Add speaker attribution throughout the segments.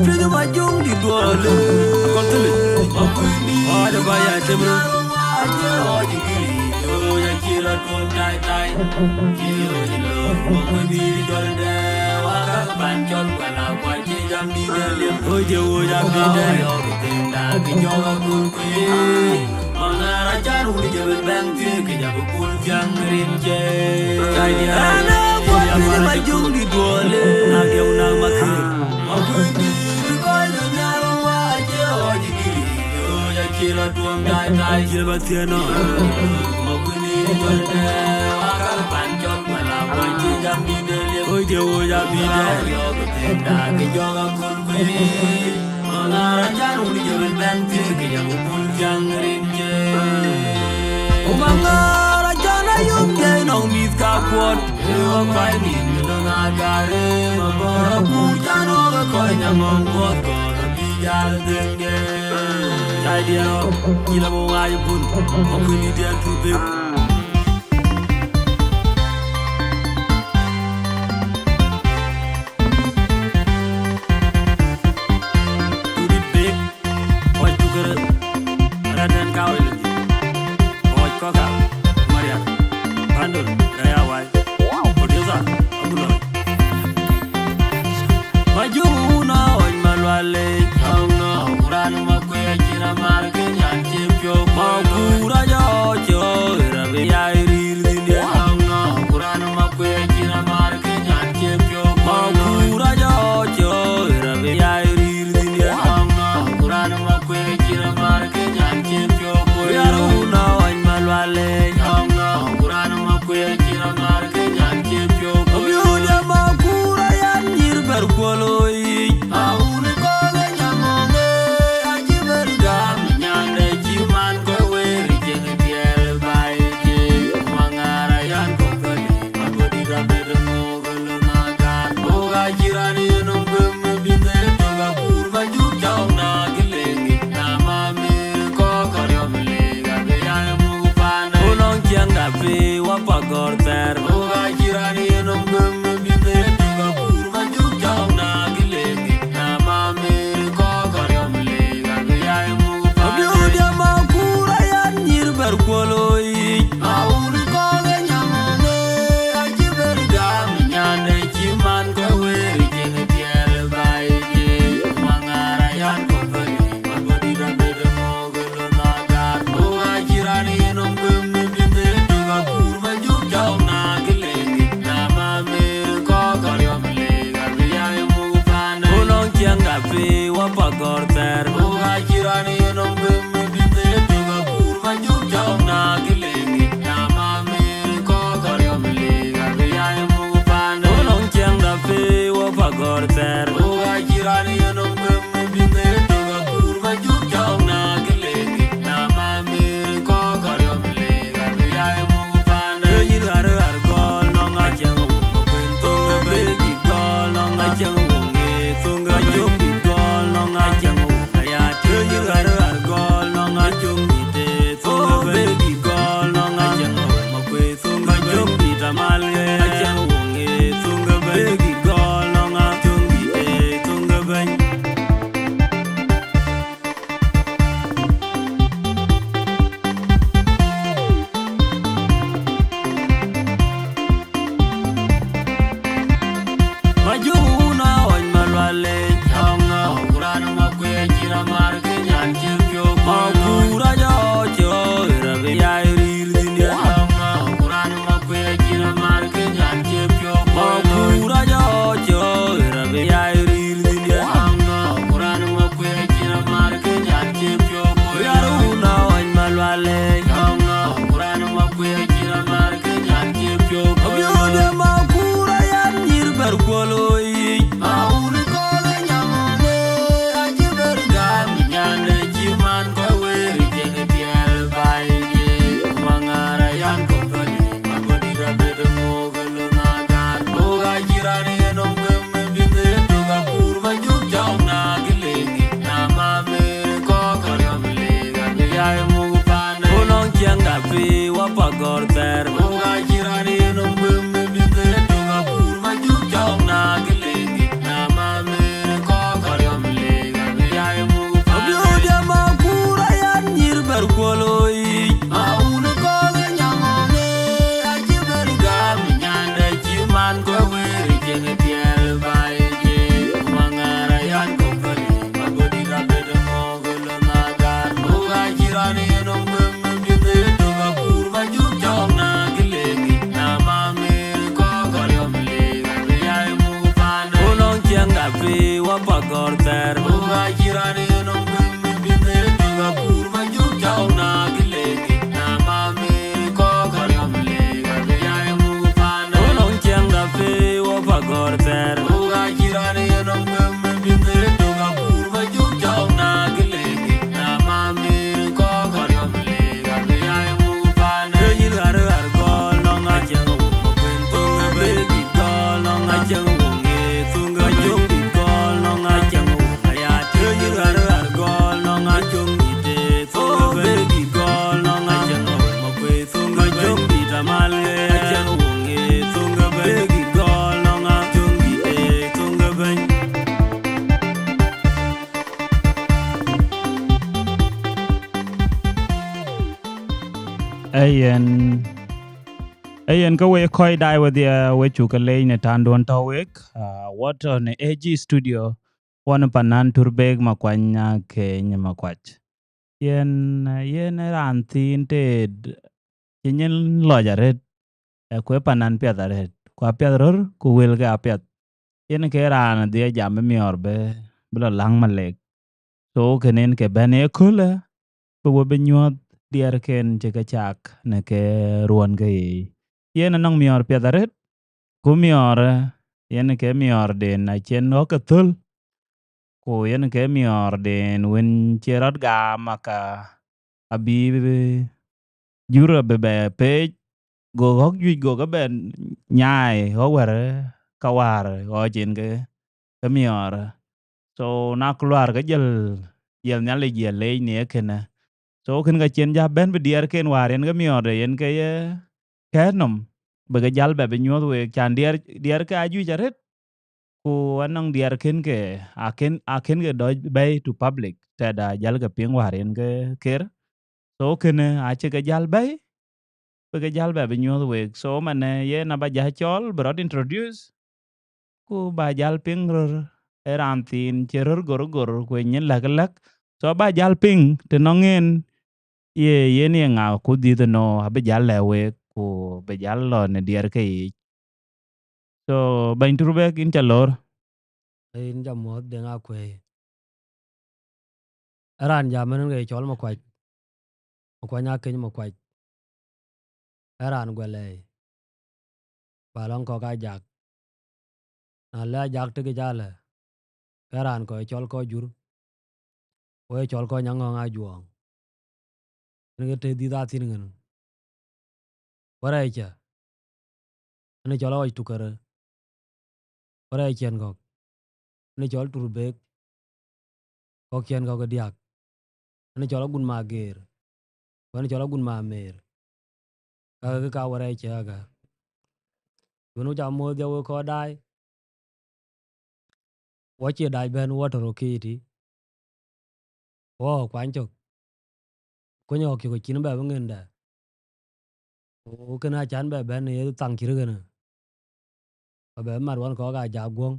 Speaker 1: Tuju majung di dole kontele ada bayar tebro aja oji gili yo ya kira tuh tai tai yo lo mau di dole waka pancol wala waji jam di dole oje oja bide yo tinda kinyoga kulkui mangara jaru di jebel bang ke jabu kul jang rinje kai dia ana majung di dole nage unang makir kira tuang dai dai jebat tiano moguni dolde wakal pancok mala wanci jam di dele oje oja bide yo betenda ke joga kulkui mangara jaru di jebel benti ke jamu pul jang rinje mangara jana yung ke nong mis ka kwot yo pai ni ndonga gare mabora ku jano ko nyamong kwot ko bijar denge idea kila mo ngayo pun okuni dia Turbek Turbek oi tukar radan kawel oi koka maria pandul gaya wai producer abulo maju na oi malwale no uran makwe kira marke nyanche pyo makura yo rabe ya irir dinde no uran makwe kira marke nyanche pyo makura yo rabe ya irir dinde no uran makwe kira marke nyanche pyo yaruna wan malwale no uran makwe kira marke nyanche pyo yo makura yan nir berkoloi Ajakguong fe wa pagor ter Uga jirani nong bimi binde Tuga kurma juk jau na gilegi Na mami ko karyam lega Biyay mu panda Unong chiang da fe wa pagor ter Uga jirani nong bimi binde Tuga kurma juk jau na gilegi Na mami ko karyam lega Biyay mu panda Yil har har gol nong a chiang Uma kwen tunga begi gol nong a chiang
Speaker 2: ayen ko we koi dai with the we chukale ne tandon tawek what on AG studio one Panan Turbek Makuach Akech Makuach yen ran tin ted yen lojaret ko Panan piadaret ko piadror ko wel ga piat yen ke ran dia jam mi orbe bla lang malek so kenen ke bane kula bo be nyot diar ken che ka chak ne ke ruon ke yen nang mior piadaret ku mior yen ke mior den na chen no ka tul ku yen ke mior den wen cherot ga maka abi jura be pe go hok ju go ga ben nyai ho wer kawar go chen ke mior so na kluar ga jel nyale jel le ne kena so ken ga chen ja ben be diar ken waren ga mior yen ke kenom be ga jal be nyod we chan diar ka ju jaret ku anang diar ken ke aken ke doj bay to public ta da jal ga ping waren ke ker so ken a che ga jal bay be ga jal be nyod we so mane ye na ba ja chol bro introduce ku ba jal ping ror eran tin cheror gor ku nyen lag so ba jal ping te nongen ye ni nga ku di no be jal le we ku be jal lo ne diar ke so ba Turbek in chalor
Speaker 3: in jamot de nga kwe ran jamen nge chol Makuach Akech Makuach ran Gwalla balong ko ka jak na la jak te jale ran ko chol ko jur we chol ko nyango Ajakguong nge te di da tin ngen wara cha ne chol o tukare wara chen ko ne chol Turbek ko chen ko diak ne chol gun ma ger ne chol gun ma mer ka wara cha ga nu jam mo de ko dai wo che dai ben wo to ki ti wo kwan chok ko nyo ki ko chin ba ngen da o kana chan ba ben ye tang chir gana ba be mar wan ko ga Ajakguong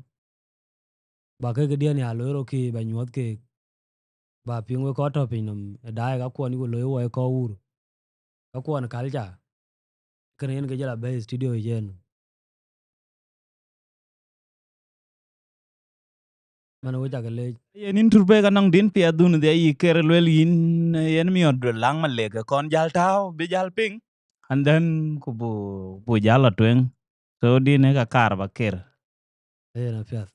Speaker 3: ba ke dia ni alo ro ki ba nyot ke ba ping we ko to pin num dai ga ko ni wo lo wo ko ur ka ko na kalja kan yen ke jala be studio yen man wo ja le
Speaker 2: yen in Turbek anang din pia dun de yi ker lwel yin yen mi od lang malega kon jal tao bi jal ping and then ku bu jal atwen so din ka kar ba ker
Speaker 3: na fias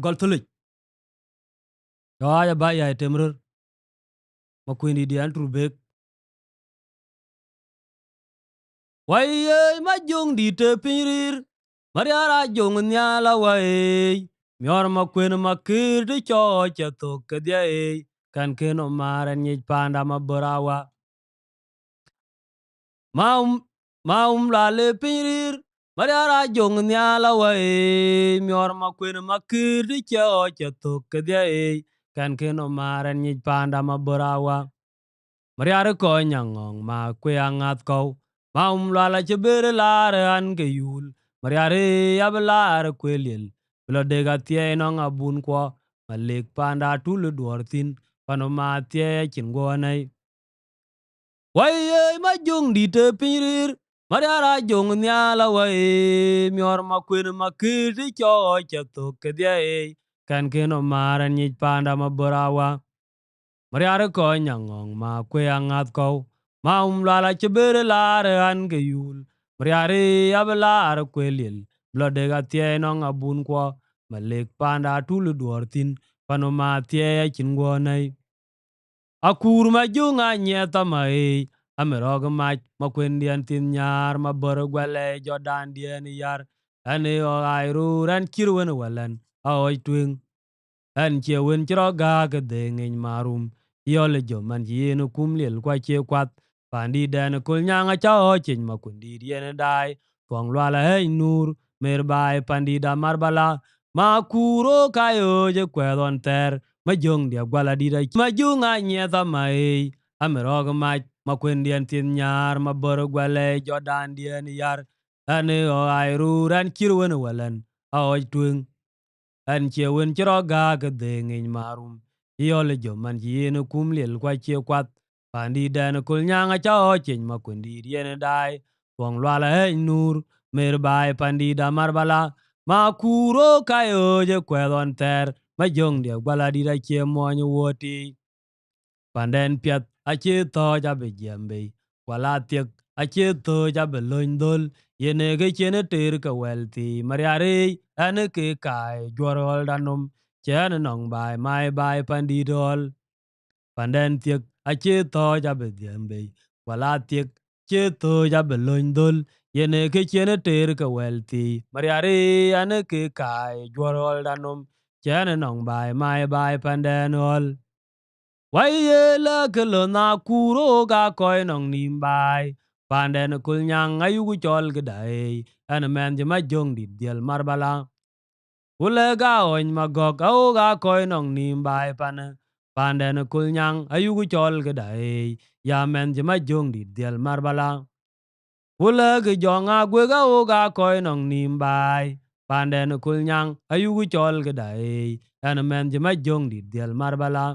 Speaker 3: gol tulik yo ya ba ya temrur ma ku ni dian Turbek waye ma jong di te pirir mariara jong nyala waye mior ma kwen ma kir de cho cha to ke dia kan ken o maren ni panda ma borawa maum la le pirir mariara jong nyala wae mior ma kwen ma kir de cho cha to ke dia kan ken o maren ni panda ma borawa mariara ko nyangong ma kwe angat ko maum la la chebere la an ke yul mariare ablar kwelil lo de ga tie no ngabun ko malik panda tul dortin panoma tie chin go nai waye ma jung di te pirir
Speaker 1: Mariara jong nyala wa mior makwen makiti cho chato kedia kan keno maran nyit panda maborawa. Mariara ko nyangong ma kwe angat ko ma umlala chebere lare an ke yul. Mariari abelar kwelil blodega tie nong abun kwa malek panda tulu duartin panoma tie chingwo nai. Akur ma junga nyeta ma amerog mach makwendian tin nyar ma boro gwale jodan dien yar ane o airu ran kirwen walan aoy twing an chewen chiro ga ke dengin marum yole jo man yin kum lel kwa che kwat pandi den kul nyanga cha o chen makundi dien dai twang lwala hey nur mer bai pandi da marbala ma kuro kayo je kwedon ter ma jong dia gwala di da ma junga nyeta ma amerog mach makwendian tin nyar ma boro gwale jodan dien yar ane o airu ran kirwen walan aoy twing an chewen chiro ga ke dengin marum yole jo man yin kum lel kwa che kwat pandi den kul nyanga cha o chen makundi dien dai wong lwala hey nur mer bai pandi da marbala ma kuro kayo je kwedon ter ma jong dia gwala di da che monyo woti panden piet ache to jabe jembe wala tiek ache to jabe londol yene ke chene ter ka welti mariare ane ke kai jorol danum chen nong bai mai bai pandidol panden tiek ache to jabe jembe wala tiek che to jabe londol yene ke chene ter ka welti mariare ane ke kai jorol danum chen nong bai mai bai pandenol. Waye la kelo na kuro ga koi nong nimbai. Panden kul nyang ayugu chol gidai. An men jima jong di diel marbala. Ule ga oin magok au ga koi nong nimbai pana. Panden kul nyang ayugu chol gidai. Ya men jima jong di diel marbala. Ule ga jonga gwe ga o ga koi nong nimbai. Panden kul nyang ayugu chol gidai. An men jima jong di diel marbala.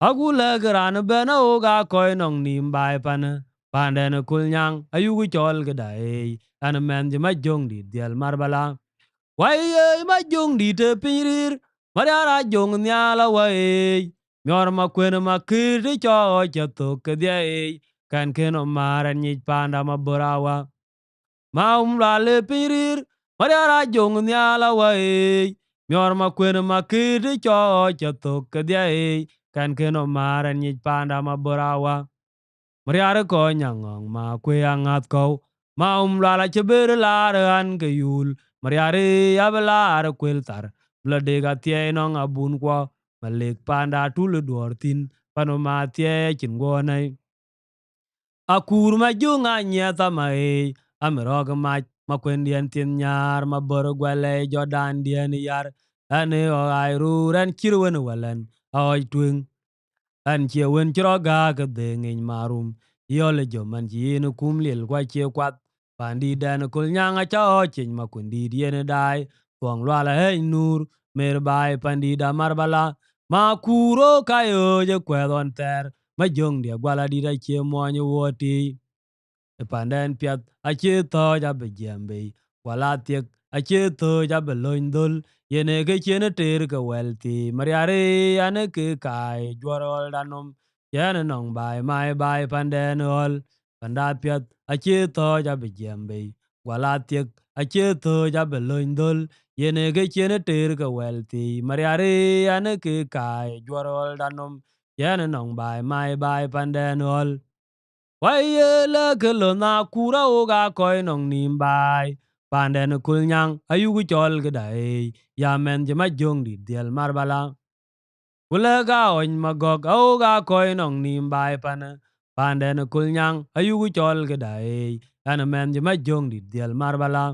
Speaker 1: Agula gerana bena oga koi nong nimbai pana panden kul nyang ayugu chol gedai an men ma jong di dial marbala waye ma jong di te pirir mariara jong nyala waye nyor ma kwen ma kiri cho chato kedai kan keno maran nyit panda ma borawa ma lale pirir mariara jong nyala wae nyor ma kwen ma kiri cho chato kedai kan keno maran nyit panda ma borawa mariara ko nyangong ma kwe angat ko ma lala chebere lare an ke yul mariare ablar kweltar bladega tie nong abun kwa malek panda tulu dortin panoma tie chingonai akur ma junga nyeta ma amerog mach makwendian tin nyar ma boro gwale jodan dien yar ane o airu ran kirwen walan aoy twing an chewen chiro ga ke dengin marum yole jo man yin kum lel kwa che kwat pandi den kul nyanga cha o chen makundi dien dai twang lwala hey nur mer bai pandi da marbala ma kuro kayo je kwedon ter ma jong dia gwala di da che monyo woti panden piet ache to jabe jembe wala tiek ache to jabe londol yene ke chene ter ke welti mariare ane ke kai jorol danom yene nong bai mai bai panden ol panda piet ache to jabe jembe wala tiek ache to jabe londol yene ke chene ter ke welti mariare ane ke kai jorol danom yene nong bai mai bai panden ol waye la kelo na kura oga koi nong nimbai. Panden kul nyang ayugu chol gedai. Ya men jema jong di diel marbala. Ulega oin magog oga koi nong nimbai pana. Panden kul nyang ayugu chol gedai. Yan men jema jong di diel marbala.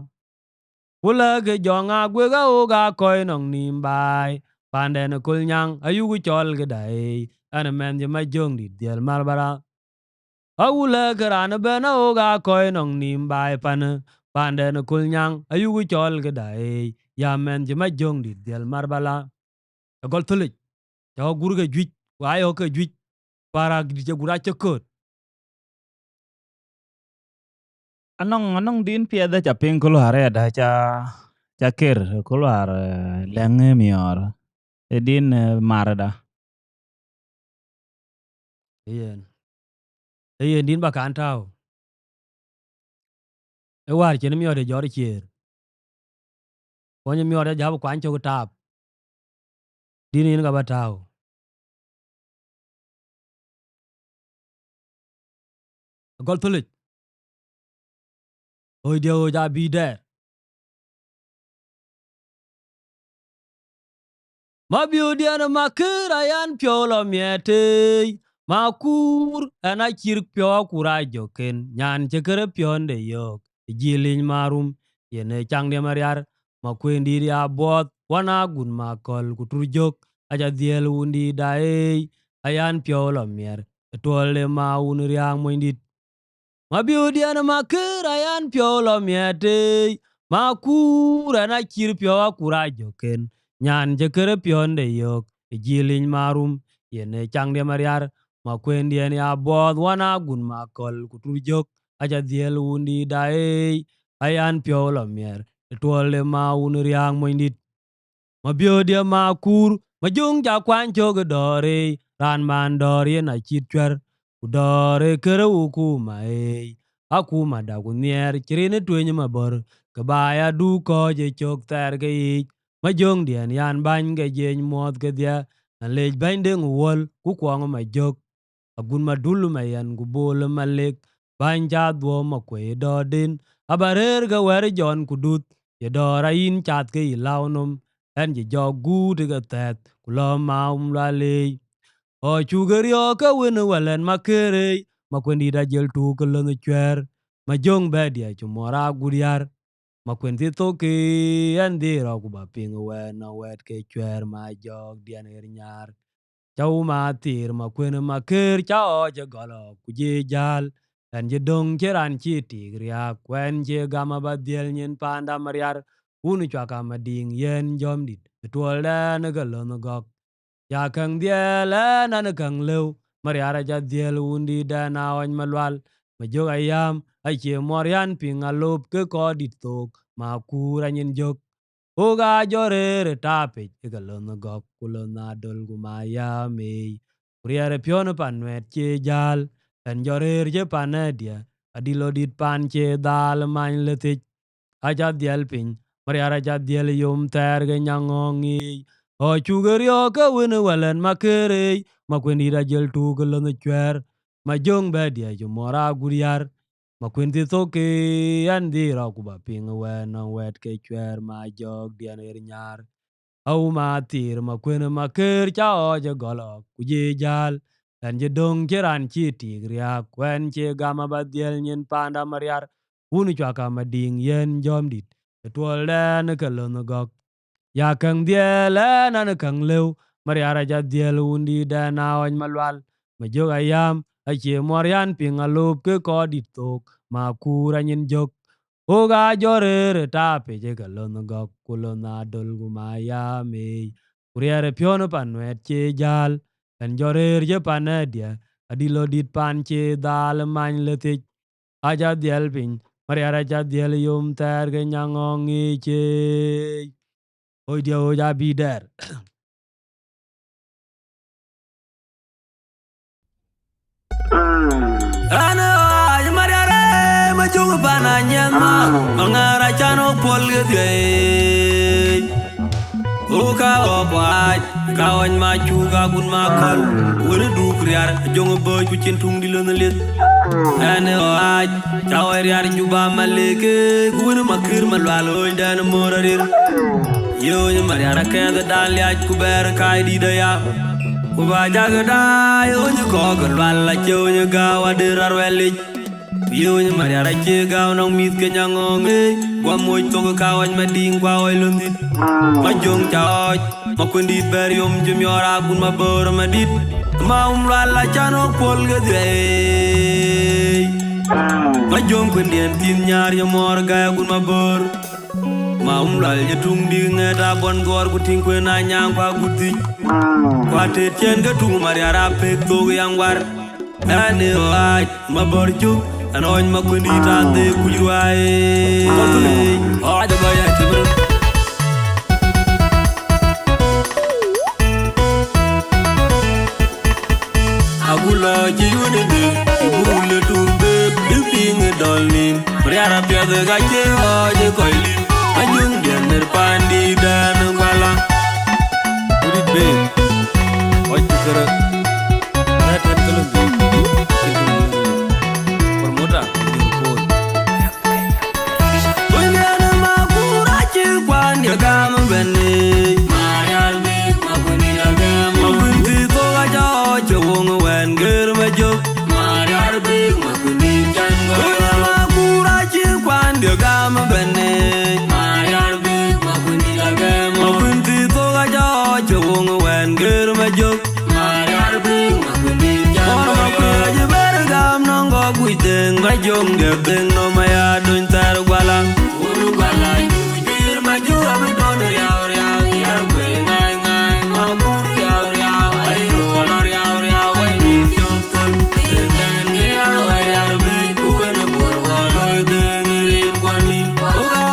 Speaker 1: Ulege jonga gwega oga koi nong nimbai. Panden kul nyang ayugu chol gedai. Yan men jema jong di diel marbala. Awula gerana bena oga koi nong nimbai pana panden kul nyang ayugu chol gedai ya men jima jong di diel marbala gol tulik ya gurga juij wa yo ka juij para gidi gura chokot
Speaker 2: Anong din pia da chaping keluar ya da cakir keluar lenge mior. Edin marada.
Speaker 3: Yen din ba kan tau. E war chen mi ode jor chier. Konyo mi ode jab kwan cho tap. Din yin ga ba tau. Gol tulik. Oi dio ja be there. Ma biudian makira yan piolo miete. Makur ana chir pio kura joken. Nyan chekere pionde yok. Jilin marum. Yene chang de mariar. Makwendi dia bot. Wana gun makol kuturjok. Aja diel wundi dae. Ayan piolo mier. Tuole ma unriang moindit. Mabiudian makira yan piolo miete. Makur ana chir pio kura joken. Nyan jekere pionde yok. Jilin marum. Yene chang de mariar. Makwendi ya bod wana gun makol kuturjok. Aja diel wundi dae. Ayan piolo mier. Tuole ma unriang moindit. Mabiodia makur. Majung jakwan choge dore. Ran man dore na chitwer. Udore kere ukuma Akuma da kunyer. Chirine tuenye mabor. Kabaya du ko je chok ter ke ich. Majung dian yan bany ke jeny mot ke dia. Na lej bany deng uwol. Kukwang majok. Agun madulu mayan gubole malek. Bany jadwo makwe dodin. Abarer ga wer jon kudut. Yedora in chat ke ilaunom. En je jog gud ke tet. Kulo maum lalej. O chugerio ka wene walen makere. Makwendi da jel tu ke lenge chwer. Majong bedia chumora gudiar. Makwendi toke andi rokuba ping na wet ke chwer ma jog dian nyar. Chau ma tir makwene maker chao je golo kuje jal. En je dong cheran chi tigria. Kwen je gama badiel nyen panda mariar. Unu chwaka mading yen jomdit. Tuol da negalon gok. Ya kang diel na kang lew. Mariara ja diel wundi da na wany malwal. Majog ayam. Aiche morian ping alop ke kodit tok. Makura nyen jok. Oga jorere tapich. Ega lono gok kulo na dol gumaya mei. Kuriere piono panwet che jal. En jorer je panedia. Adilo dit pan che dal man letich. Aja diel ping. Mariara ja diel yum terge nyangongi. O chugerio ka wene walen makere. Makwendi da jel tu ke lono chwer. Majong bedia jumora guriar. Makwendi toke andi rakuba ping na wet ke chwer ma jog dian nyar. Au ma tir makwene maker chao je golo kuje jal. En je dong cheran chi tigria. Kwen che gama badiel nyen panda mariar. Unu chwaka mading yen jomdit. Tuol den ke lono gok. Ya kang diel na kang lew. Mariara ja diel wundi da na wany malwal. Majog ayam. Aiche morian ping alop ke kodit tok. Makura nyen jok. Oga jorere tape je lono gok. Kulo na dol gumaya mei. Kuriere piono panwet che jal. En jorer je panedia. Adilo dit pan che dal man letich. Aja diel ping. Mariara ja diel yum terge nyangongi che. Oi dia oja be there.
Speaker 1: Ana ay mariare majung bananyama mangara chano polge Oka okwaj kawan machuga gun makal wone du kriar jongo boy ku centung di lona let ane oaj chawar yar Juba maleke gun makir malwalo dan morarir yo ni mariara keda dan liaj ku ber kai di daya ku bajaga da yo ni kogal wala yo ni gawa de rarweli yo ni mariara che gaw nong mit ke nyangonge kwa moy to kawan mading kwa oilundit majong chaoj makwendi berium jumyora gun mabor madit maumlala chano polge de majong kwendien tin nyar yo mor ga gun mabor maumlal jetung di ngeda bon gor guting kwena nyang kwa guti kwa tetien ga tung mariara pek to yang war ane oaj mabor juk anoñ makundi tande kujwaye aja baya tibur agula jiwone de ibule turbe diping dolnin priara piade gaje aje koilin ajung dener pandi dan gwala urit be ojukara natan kelumbi permoda dirpon punyana makura cikwan ya gam benne mayal be makuni agam makunti to gaja chewong wen ger majo mayal be makuni jango makura cikwan ya gam benne mayal be makuni agam makunti to gaja chewong wen ger majo mayal be makuni jango makura bergam nongo kuiteng bajong de teng no maya dun tar gwala uru gwala jujir maju ame don riau riau yar kwe ngai ngai mamur riau riau ai ro riau riau ai ni chokton den ya yar be kuwen bor walo den rin kwani oga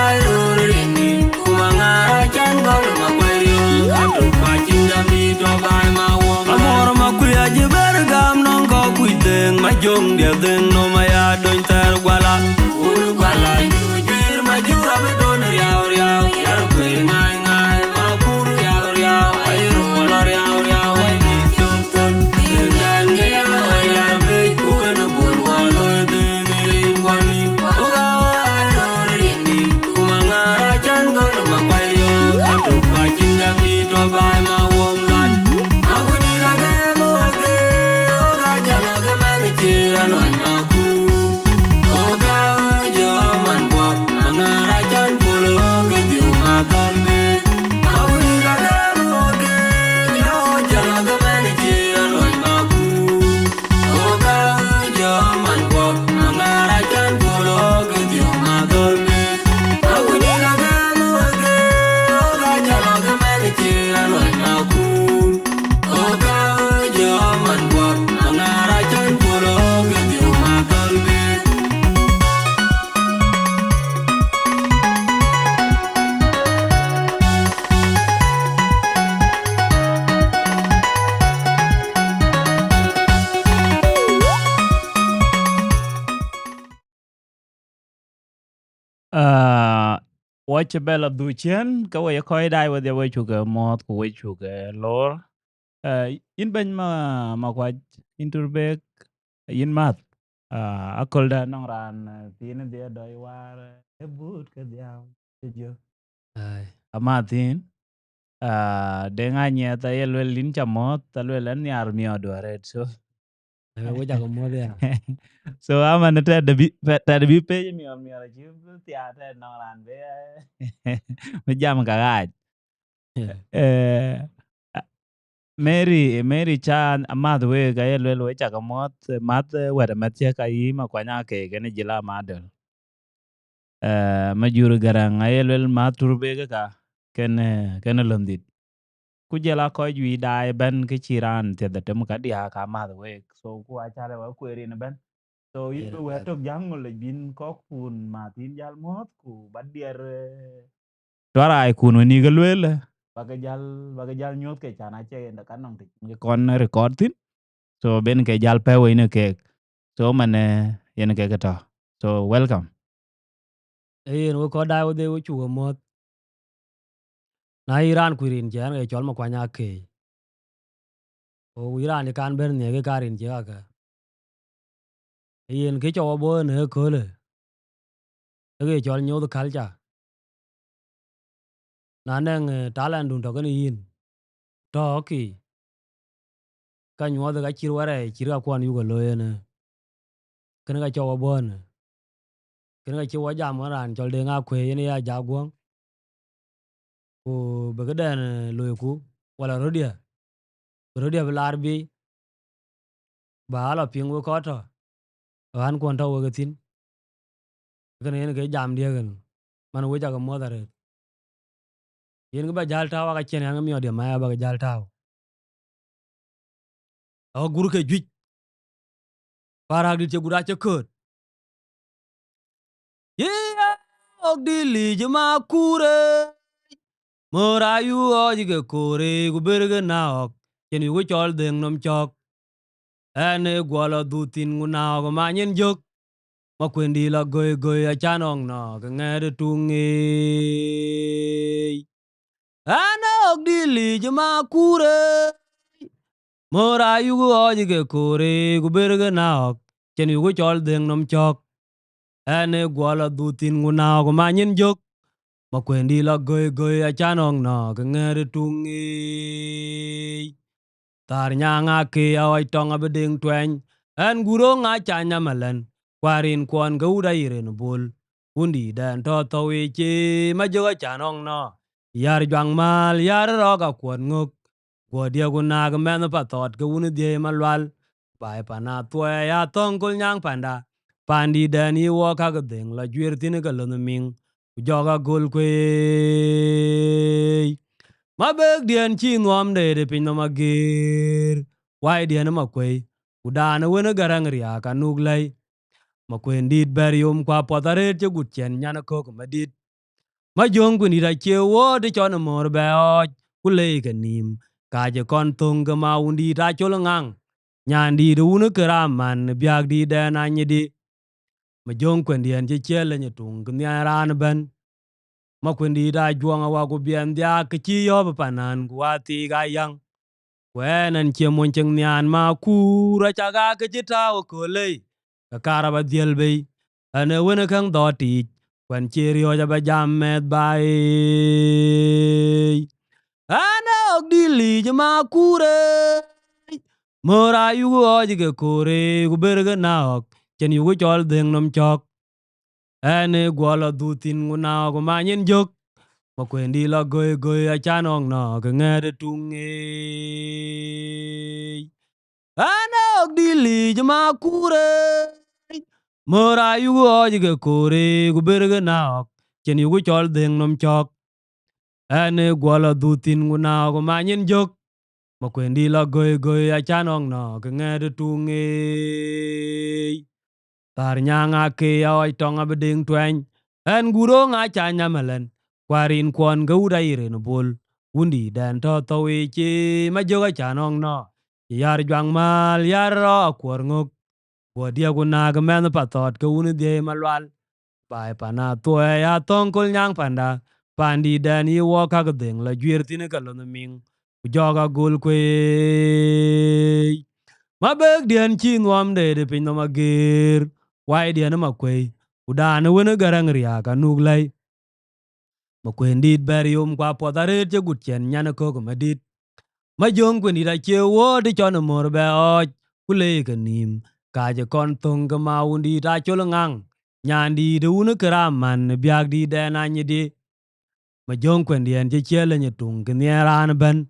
Speaker 1: ai ro rini kumanga chan gol makwerio atu pachin jami to bai ma wo amor makuya bergam nongo kuiteng majong de den no maya don tar gwala uru gwala jujir maju ame don riau riau yar kwe ngai ngai mamur riau riau ai ro riau riau ai ni chokton den ya yar be kuwen bor walo den rin kwani oga ai ro rini kumanga chan gol makwerio atu pachin jami to bai ma wo lan akuni rage mo ge oga jalo ge mani chira no maku oga jo man bo mangara chan polo ge dio magambe akuni rage mo ge jalo ge mani chira no maku oga jo man bo mangara chan polo ge dio magambe akuni rage mo ge oga jalo ge mani chira no maku oga jo man bo mangara chan polo ge dio magambe
Speaker 2: Watch a bella duchen, go away koi die with the way to go moth, which you go lore. In ben ma quite in Turbek, in math. A cold no ran, thin there do you are a boot, get down. Did you?
Speaker 3: Ai.
Speaker 2: A mathin. Denga nyata yelwel lincha moth, talwell and the army or do it. So
Speaker 3: Ai wo jago mo dia.
Speaker 2: so I'm an at the be paying me on me or you theatre no ran there. With jam garage. Eh, Mary Chan amath we ga yelwel we chaka moth math wera mathia ka yima kwanya ke gene jila madel. Majur garang ayelwel maturbe ka ken londit. Kujela ko jui dai ben ke chiran te the tem ka dia ka math we so ku achare wa kweri ne ben. So
Speaker 3: Iya
Speaker 2: we
Speaker 3: bet.
Speaker 2: tok jangol le bin ko kun matin jal moth ku badier twara ai kun ni galwel baga jal nyot ke chana che nda kanong ti kon record tin so ben ke jal pe we ne ke so mane yen ke ta so welcome
Speaker 3: Yen wo ko dai wo de wo chu mo. Na Iran kuirin jan ge chol ma kwanya ke. O Iran kan ber ne ge karin je ka. Yen ke cho bo ne ko le. Ge chol nyu the culture. Na neng talent dun to ne yin. To ki. Ka nyu the ga chir ware chir ga kwan yu go lo yen. Ken ga cho bo ne. Ken ga chi wo jam ran chol de nga kwe yen ya Ajakguong. Ko be ge den lo ku wala rodia. Rodia belar bi ba la ping wo ko to. An kon to wo ge tin. Ken yen ge jam dia gen. Man wo jago mo dare. Yen ge ba jal tawa ka chen yang mi ode ma ba jal tawa. O guru ke juj. Para di che gura che kut.
Speaker 1: Yeah, ogdili jama kure. Morayu ojige kore guberge naok. Keni wichol deng nom chok. Ene gwala dutin ngunaok manyen jok. Makwendi la goy goy achanong no kengere tungi. Ene ogdili jama kure. Morayu ojige kore guberge naok. Keni wichol deng nom chok. Ene gwala dutin ngunaok manyen jok. Makwendi la goy goy achanong no kengere tungi. Tar nyanga ke awai tong abeding tweng. En guro nga chanya malen. Kwarin kwan gauda irin bul. Undi den to weche majoga chanong no. Yar jwang mal yar roga kwan ngok. Kwa dia gunag men patot ke uni die malwal. Bai pana tue ya tong kul nyang panda. Pandi den yi woka gedeng la jwir tini ka lunuming. Ujoga gul kwe. Mabek dien chi nuam de pin magir. Wai dien makwe. Udana wena garang ria kanuglay. Makwendit berium kwa potare che gutchen nyana kok madit. Majong kunira che wo de chon mor beoj. Kulei kanim. Kaje kon tung ma undi ta cholangang. Nyandi de unu keraman biag di den anyedi. Majong kwendien che chele nyetung kunyaran ben. Makwendi da juang wa ku bien dia kichi yob panan guati ga yang. Kwenan che moncheng nyan ma kura chaga kichi tao kolei. Kakara diel bay. Ane wena kang doti. Kwen cherio jaba jam med bay. Ane ogdili jama kure. Mora yugu ojige kore guberge naok. Chen yugu chol deng nom chok. Ane gwala dutin ngunaok manyen jok. Makwendi la goy goy achanong no kengere tungi. Ane ogdili jama kure. Mora yugu ojige kore guberge naok. Chen yugu chol deng nom chok. Ane gwala dutin ngunaok manyen jok. Makwendi la goy goy achanong no kengere tungi. Tar nyanga ke awai tong abeding tweng. En guro nga chanya malen. Kwarin kwan gauda irin bul. Undi den to weche majoga chanong no. Yar jwang mal yar ro akwar ngok. Kwa dia kunag men patot ke uni die malwal. Bai pana tue ya tong kul nyang panda. Pandi den yi woka gedeng la jwir tini kalunuming. Ujoga gul kwe. Mabek dien chi nuam de pin no magir. Wai dien makwe. Udana wena garang ria kanuglay. Makwendit berium kwa potare che gutchen nyana kok madit. Majong kwendita che wo de chon mor beoj. Kulei kanim. Kaje kon tung ma undi ta cholangang. Nyandi de unu keraman biag di den anyedi. Majong kwendien che chele nyetung kenieran ben.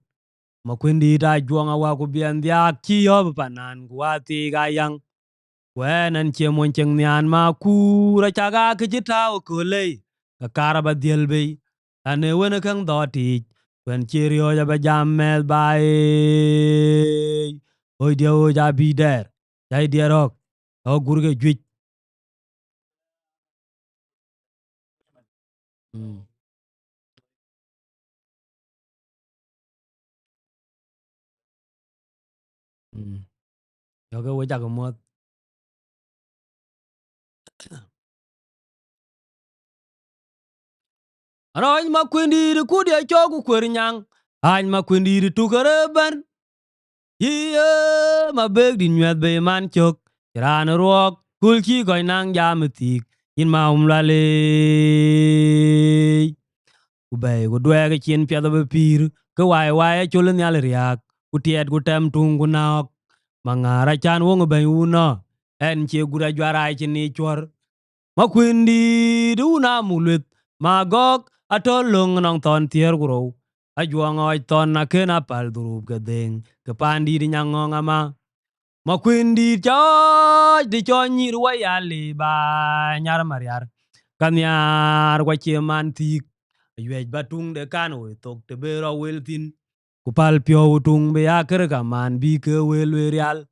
Speaker 1: Makwendita juang awa kubien diak chi yob panan guati gayang. Kwenan che moncheng nyan ma kura chaga kichitao kolei. Kakara ba diel bay. Ane wena kang doti. Kwen cherio ja ba jam med bae. Oi dia o ja bi der. Jai dia rok. O gurge juich. Yoga wo jaga mot. Ano any makwendi de kudi a chogu kwer nyang. Any makwendi de tukare ban. Iya mabeg di nyuat be man chok. Kirana ruok. Kulchi koy nang jamatik. In ma umlale. Ubay go dwege chien piada be pir. Ke wai chulen yale riak. Utiet go tem tungu naok. Mangara chan wong bay uno. En che gura jwarai chini chwar. Makwendi de una mulut. Magok atolong nong ton tier guro. Ajuang oi ton na kena pal durub gedeng. Kepandi di nyangong ama. Makwendi choj di chonyir wayali ba nyar mariar. Kanyar wache mantik. Aywej batung de kano tok te bero weltin. Kupal pio utung be akere kaman bi ke welwe real.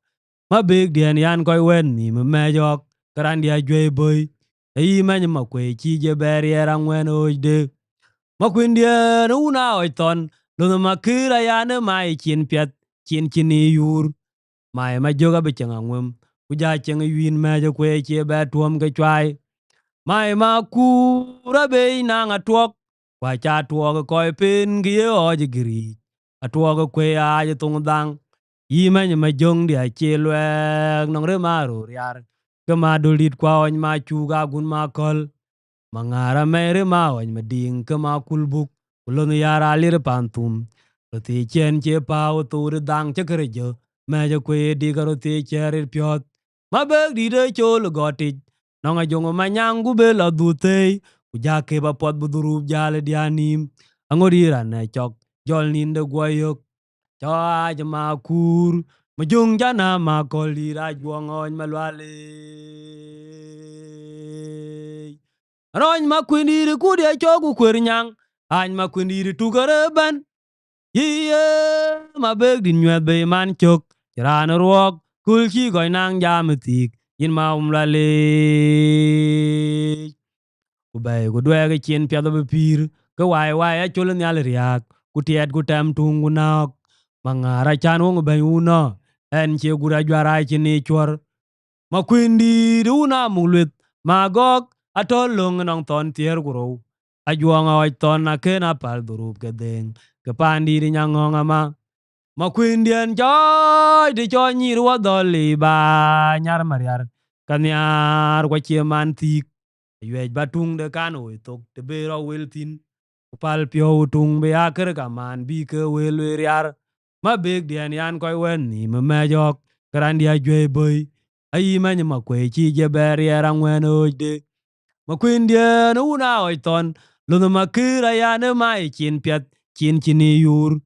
Speaker 1: Mabek dien yan koy wen ni me mejok. Karan dia jwe boy.
Speaker 3: Ai many makwe chi je beriera ngwen ojde. Makwindia una oiton. Luna makira yana mai chin piat. Chin chini yur. Mai majoga bechanga ngwem. Kuja cheng yun meja kwe chi betuam ke chwai. Mai makura be nang atuok. Kwa cha tuok koi pin gie oje giri. Atuok kwe aje tung dang. Many majong dia chilwek nong re maru riar. Kema dulit kwa ony ma chuga gun ma kol. Mangara mere ma ony mading kema kulbuk. Kulon yara lir pantum. Roti chen che pao tur dang chakrejo. Meja kwe diga roti cherir piot. Ma beg di de chol gotit. Nong a jongo manyangu bela dutei. Ujake ba pot budurub jale dianim. Angorira na chok. Jol ninde guayok. Cho aj ma kur. Majung jana ma koli Ajakguong ony malwale. Rony ma kwindiri kudia chogu kwernyang. Any ma kwindiri tugare ban. Iye ma beg din nyuet be man chok. Chiran ruok. Kulchi goy nang jamitik. Yin ma umlale. Kubay kudwege chien piado bepir. Kwai wai chulun yal riak. Kutiet kutem tungu naok. Mangara chan wong bay una. En che gura jwara chini chwar. Makwindi una mulut. Magok atolong nong ton tier guro. Ajakguong oj ton na kena pal durup kedeng. Kepandi di nyangong ama. Makwindian joy di joy nyirwa doli ba nyar mariar. Kanyar kwa chie mantik. Yuej batung de kano itok te bero wiltin. Kupal pio utung be akar kaman bi ke welwe riar. Ma big dian yan koi wen ni me mejok. Karan dia jwe boy. Ayi many makwe chi je beriera ngwen ojde. Makwindian una oiton. Luna makira yana mai chin piat. Chin chini yur.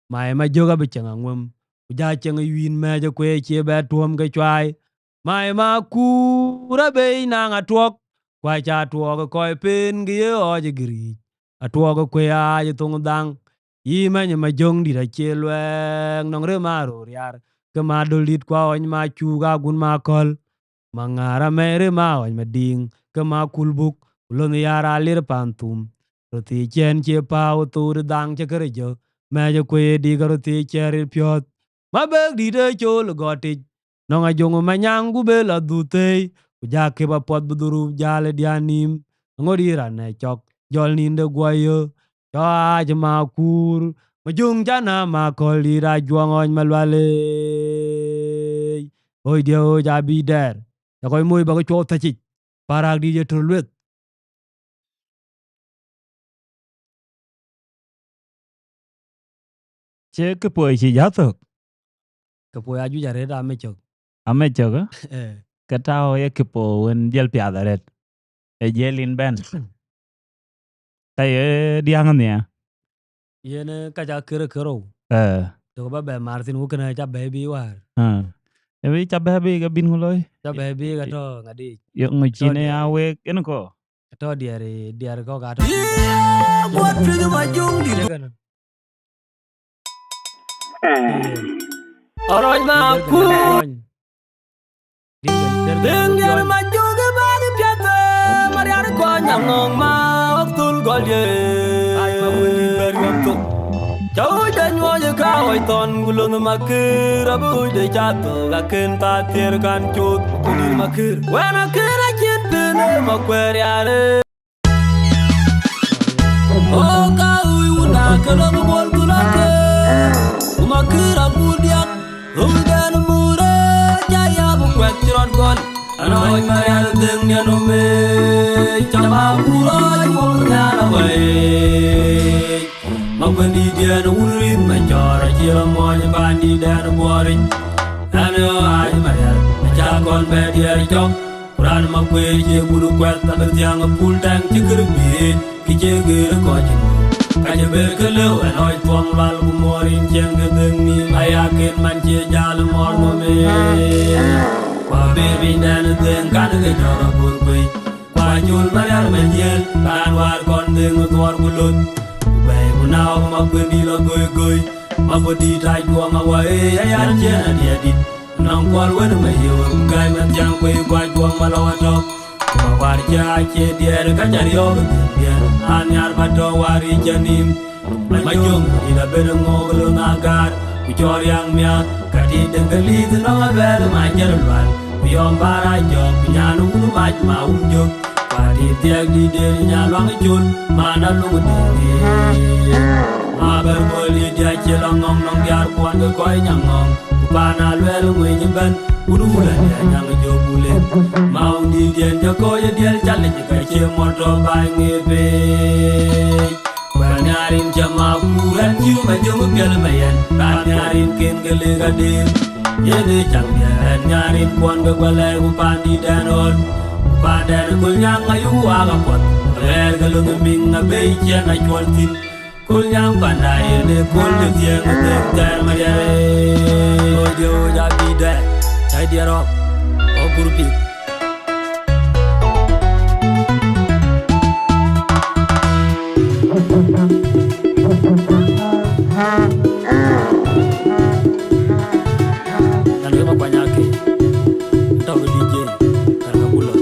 Speaker 3: Mai majoga bechanga ngwem. Uja cheng yun meja kwe chi betuam ke chwai. Mai makura be nang atuok. Kwa cha tuok koi pin gie oje giri. Atuok kwe aje tung dang. Many majong dira chilwek nong re maru riar. Kema dulit kwa ony ma chuga gun ma kol. Mangara mere ma ony mading. Kema kulbuk. Ulon yara lir pantum. Roti chen che pao tur dang chakrejo. Meja kwe diga roti cherir piot. Ma beg di de chol gotit. Nong a jongo manyangu bela dutei. Ujake ba pot budurub jale dianim. Ngorira na chok. Jol ninde guayo. Cho aj ma kur. Majung jana ma koli Ajakguong ony malwale. Oi dia oj abi der. Takoy muy bago chol tachik. Parak di je terluet.
Speaker 2: Che ke poi chi jatok.
Speaker 3: Kapoy aju jare da me chok.
Speaker 2: Ame choga.
Speaker 3: Eh.
Speaker 2: Katao ye kipo wen jel piadaret. E jelin ben. Kay diangan ya.
Speaker 3: Yene kaja kere kero. Toko ba be Martin wukena cha baby war.
Speaker 2: Ewi chabe be ga bin ngoloi.
Speaker 3: Cha baby ga to ngadi.
Speaker 2: Yo ngochine awe enko.
Speaker 3: To diare ko ga to.
Speaker 1: What do you majung di Aroj ma ku. Dengar majung ke bagi piate. Mariar ko nyangong ma oktul golye. Ay ma wili bergam to. Jauh dan wajah kau iton gulung makir abu de jatuh gaken tatir kan cut kulir makir. Wana kena cinta makwer yare. Oh kau una kalau bol kulake. Makir abu diak udan mure jaya bukwek ciron gol. Anoy mariar deng dia nome cama pura jumurnya nawai. Makwindi dia no urit majora jira moja bandi dan boring. Ano ay mariar majakon be dia chok. Kuran makwe je bulu kwet tabel tiang pul tang cikerbi kije gere ko jinu. Kaje ber kelo anoy tuang lal kumorin jeng gedeng ni ayakin manje jal mor no me. Kwa bebi dan deng kan ge jora bul kwe. Kwa jul mariar menjel kan war kon deng tuar bulut. Now makwindi lo goy makwindi Ajakguong away ayan jena dia dit nang kwal wen me yo gai man jang kwe Ajakguong malawatok warja che dier ka jario dier anyar bato wari janim majung ila ben ngoglo nagar ku chor yang mia kati dengali no bel ma jerwan ku yom bara jo ku nyanu lu maj ma unjo kati tiag di der nyalwang chun mana lu de ma ber boli dia che langong nong yar kwan ko koy nyangong ku pana lwel ngwe nyimben uru mula dia nyang jo bule mau di dien jo ko ye diel chale ka che moto ba ngebe banyarin jama kuran ju ma jo pel mayen banyarin ken gele gadim ye de chang ya nyarin kwan go bale ku pandi danon padan kul nyang ayu aga pot rer galung ming na be che na chwaltin kul nyang pandai ne kul de tieng de ter mariare ojo ja bide chai diaro o grupi dan ke Makuach Akech tau ke DJ karena bulan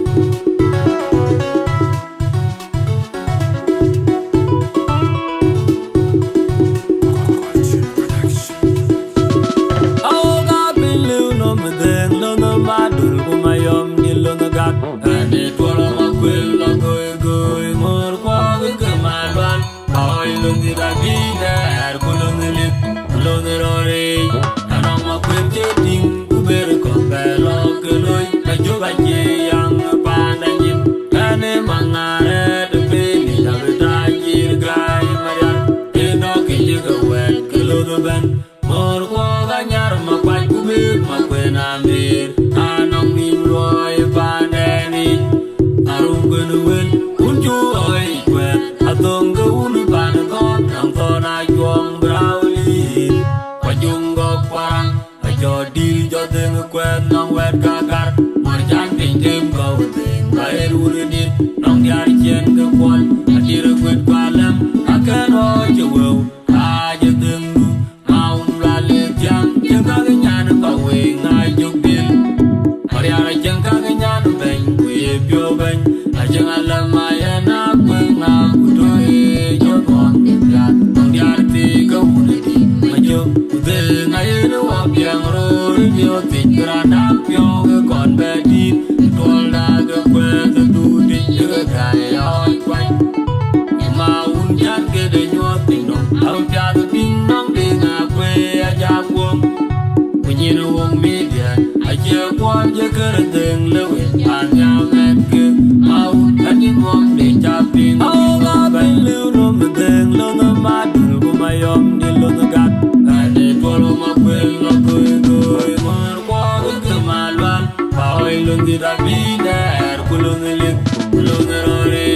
Speaker 1: Ajakguong je kereteng lewet anyam ke mau kanin wong de caping au ga belu no medeng lo no madul ku mayom di lo gat ade tolo makwel lo goy mar kwa ke malwan paoi lo di rabiner ku lo ngelik lo ngerore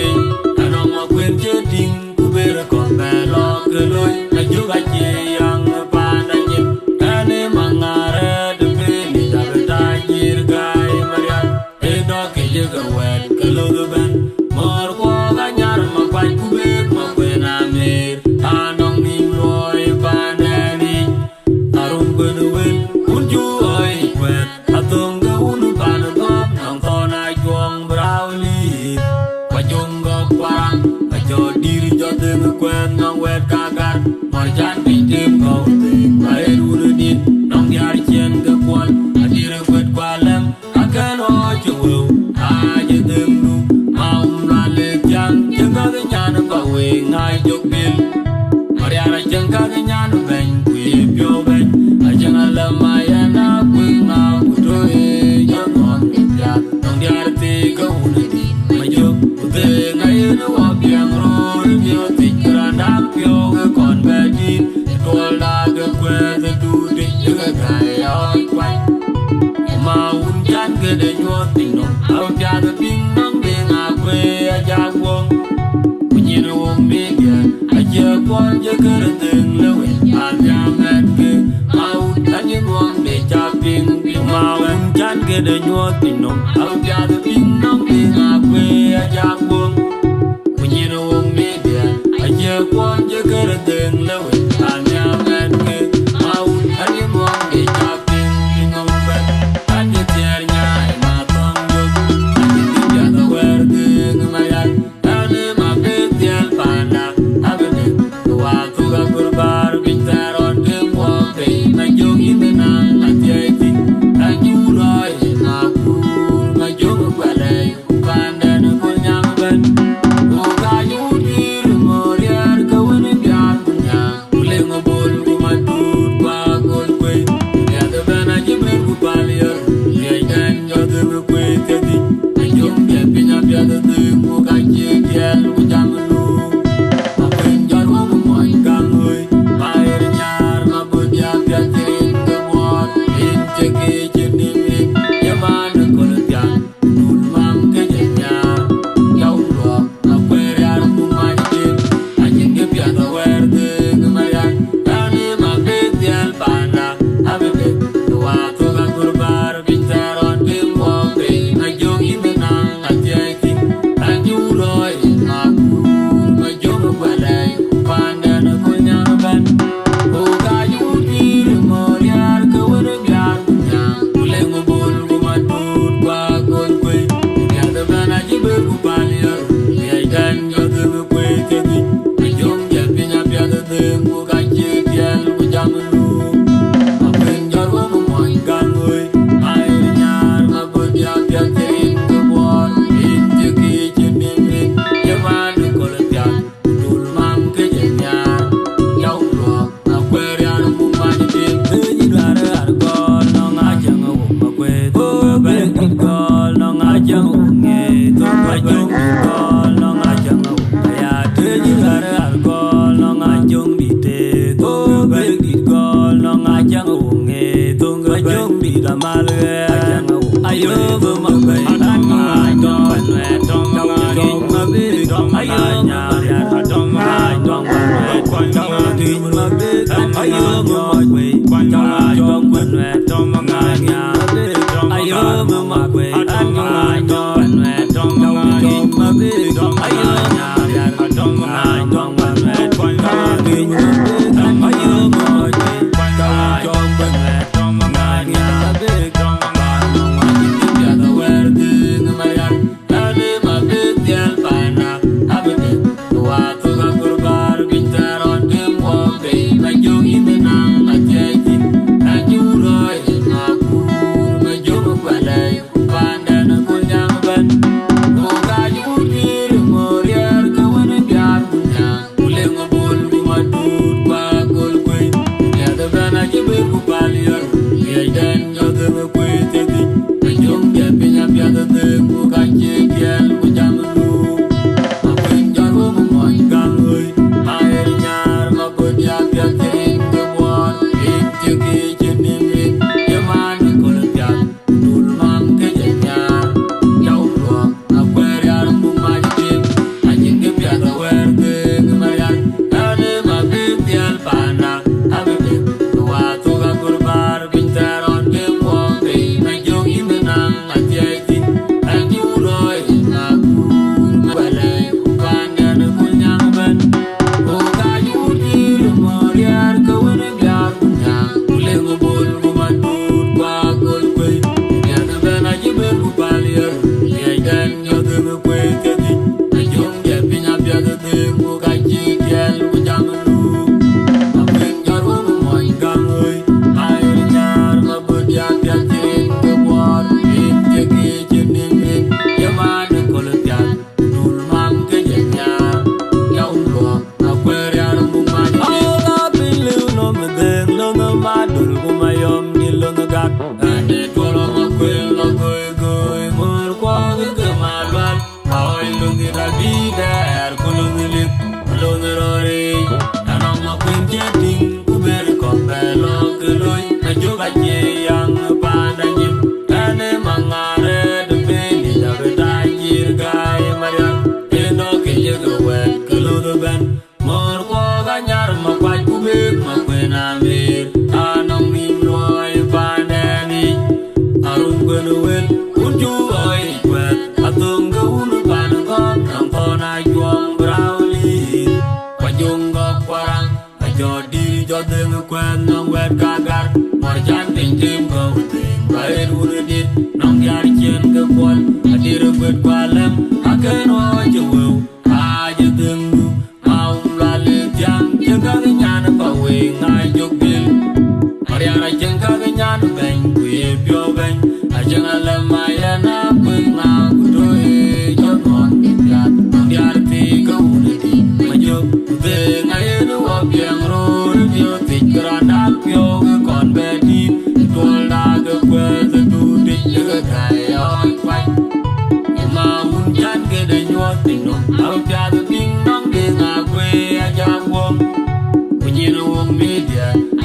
Speaker 1: ano makwel je ding ku ber kon belo ke loy ajuga je yang pananye ane mangare Ajakguong je kereteng lewet anyam ke mau kanin wong de caping mau can ke de nyuot pinom au ja de pinom de ngakwe ajakguong kunyin wong media ajakguong je kereteng lewet anyam ke mau kanin wong de caping pinom bet anje tiar nyai matong jok anje tiar wer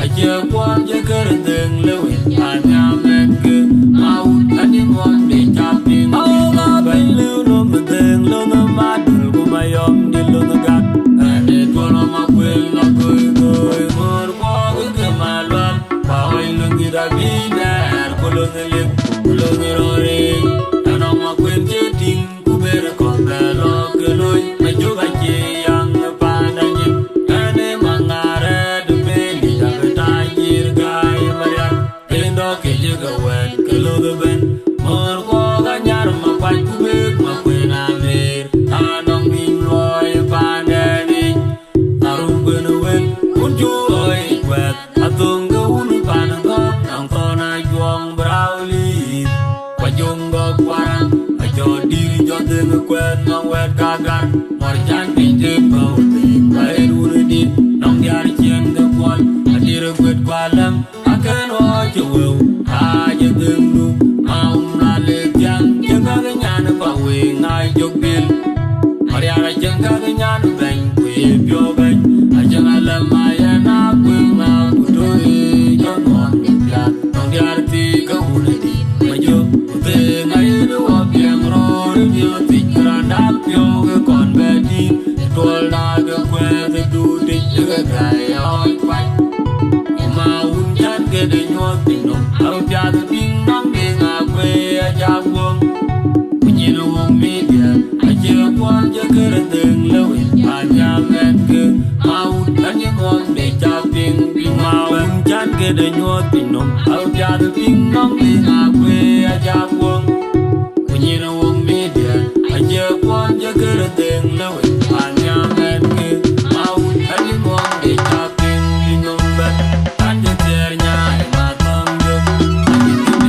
Speaker 1: Ajakguong jakareng lewin anyamen ke mau tadi mon di caping Allah belu no medeng lo no madul kumayom di lo negat ane tolo makwel no koi koi mor kwa ke malwan pawai lo ngira bidar kolo ngelip lo ngirore ano makwen jeting kuber kongalo keloi majuga che yang pandanyin ane mangare de beli jagatajir gai marian endo ke juga wen kelo de ben mor kwa ganyar makwai kubek makwen amir anong nim loy pandani arum benuwen unju oi kwet atung ga unu panangok nang tona juang brauli wajung gok warang ajo diri jodeng kwet nong wet kagar marjan pinjem bau ting bae urudit nong diar chien ga kwal adir kwet kwalam akan ojo wew aja dengdu maum lale tiang jaga nyan pa we ngai jogbil mariara jaga nyan ben we pyo ben ajang alamaya na kweng na kutoi jonon ya nong diar ti ka urudit majo ute ngai do apiang ro dio tikranda pyo ga kon bedi tol da ga kwet du dik ga gai de nyuot pino au pia de ping nam de nga kwe Ajakguong kunyina wong media Ajakguong jagere deng lewe anya metke mau tanye mon de chaping ping mau chan ke de nyuot pino au pia de ping nam de nga kwe Ajakguong kunyina wong media Ajakguong jagere deng lewe anya metke mau tanye mon de chaping ping nom bet anya ternya matong yo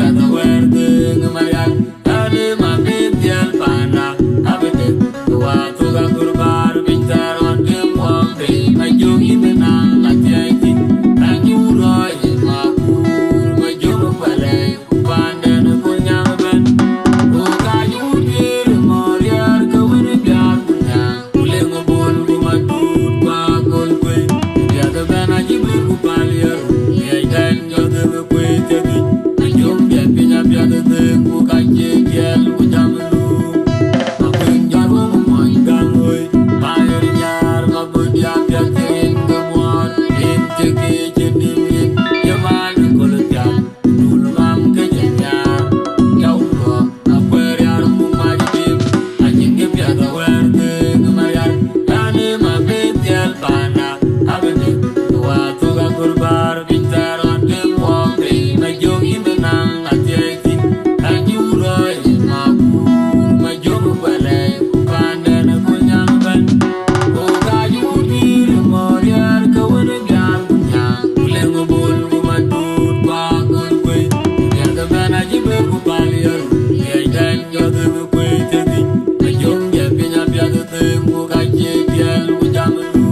Speaker 1: anya werde ngamayan ade ma media pana abete tua tuga kurbar bitar on de mo pe majogi na atiaiti anyuroi makur majogo pale pande na kunya ben uka yudir moriar kawene biar kunya ulengo bol gumatut pa golkwe ya de bana jibur kupalier ya den jode kwe tegi ajom bia pinya bia de kuka jegel kujamlu makin jaro moy gangoy pair nyar mabudia bia tin gamon in tegi jenimin yaman kolotya dul mam ke jenya yawro akwer yar mu majib ajinge bia da werde ngamayan ane mabetial pana abene wa tuga kurbar bintaron de mo pe majogi benang atieti anyuroi makur majogo pale pande na kunyang ben uka yudir moriar kawene biar kunya ulengo bol gumatut pa golkwe ya da bana jibe kupalier ya den jode kwe tedi ajom ya pinya bia de kuka jegel kujamlu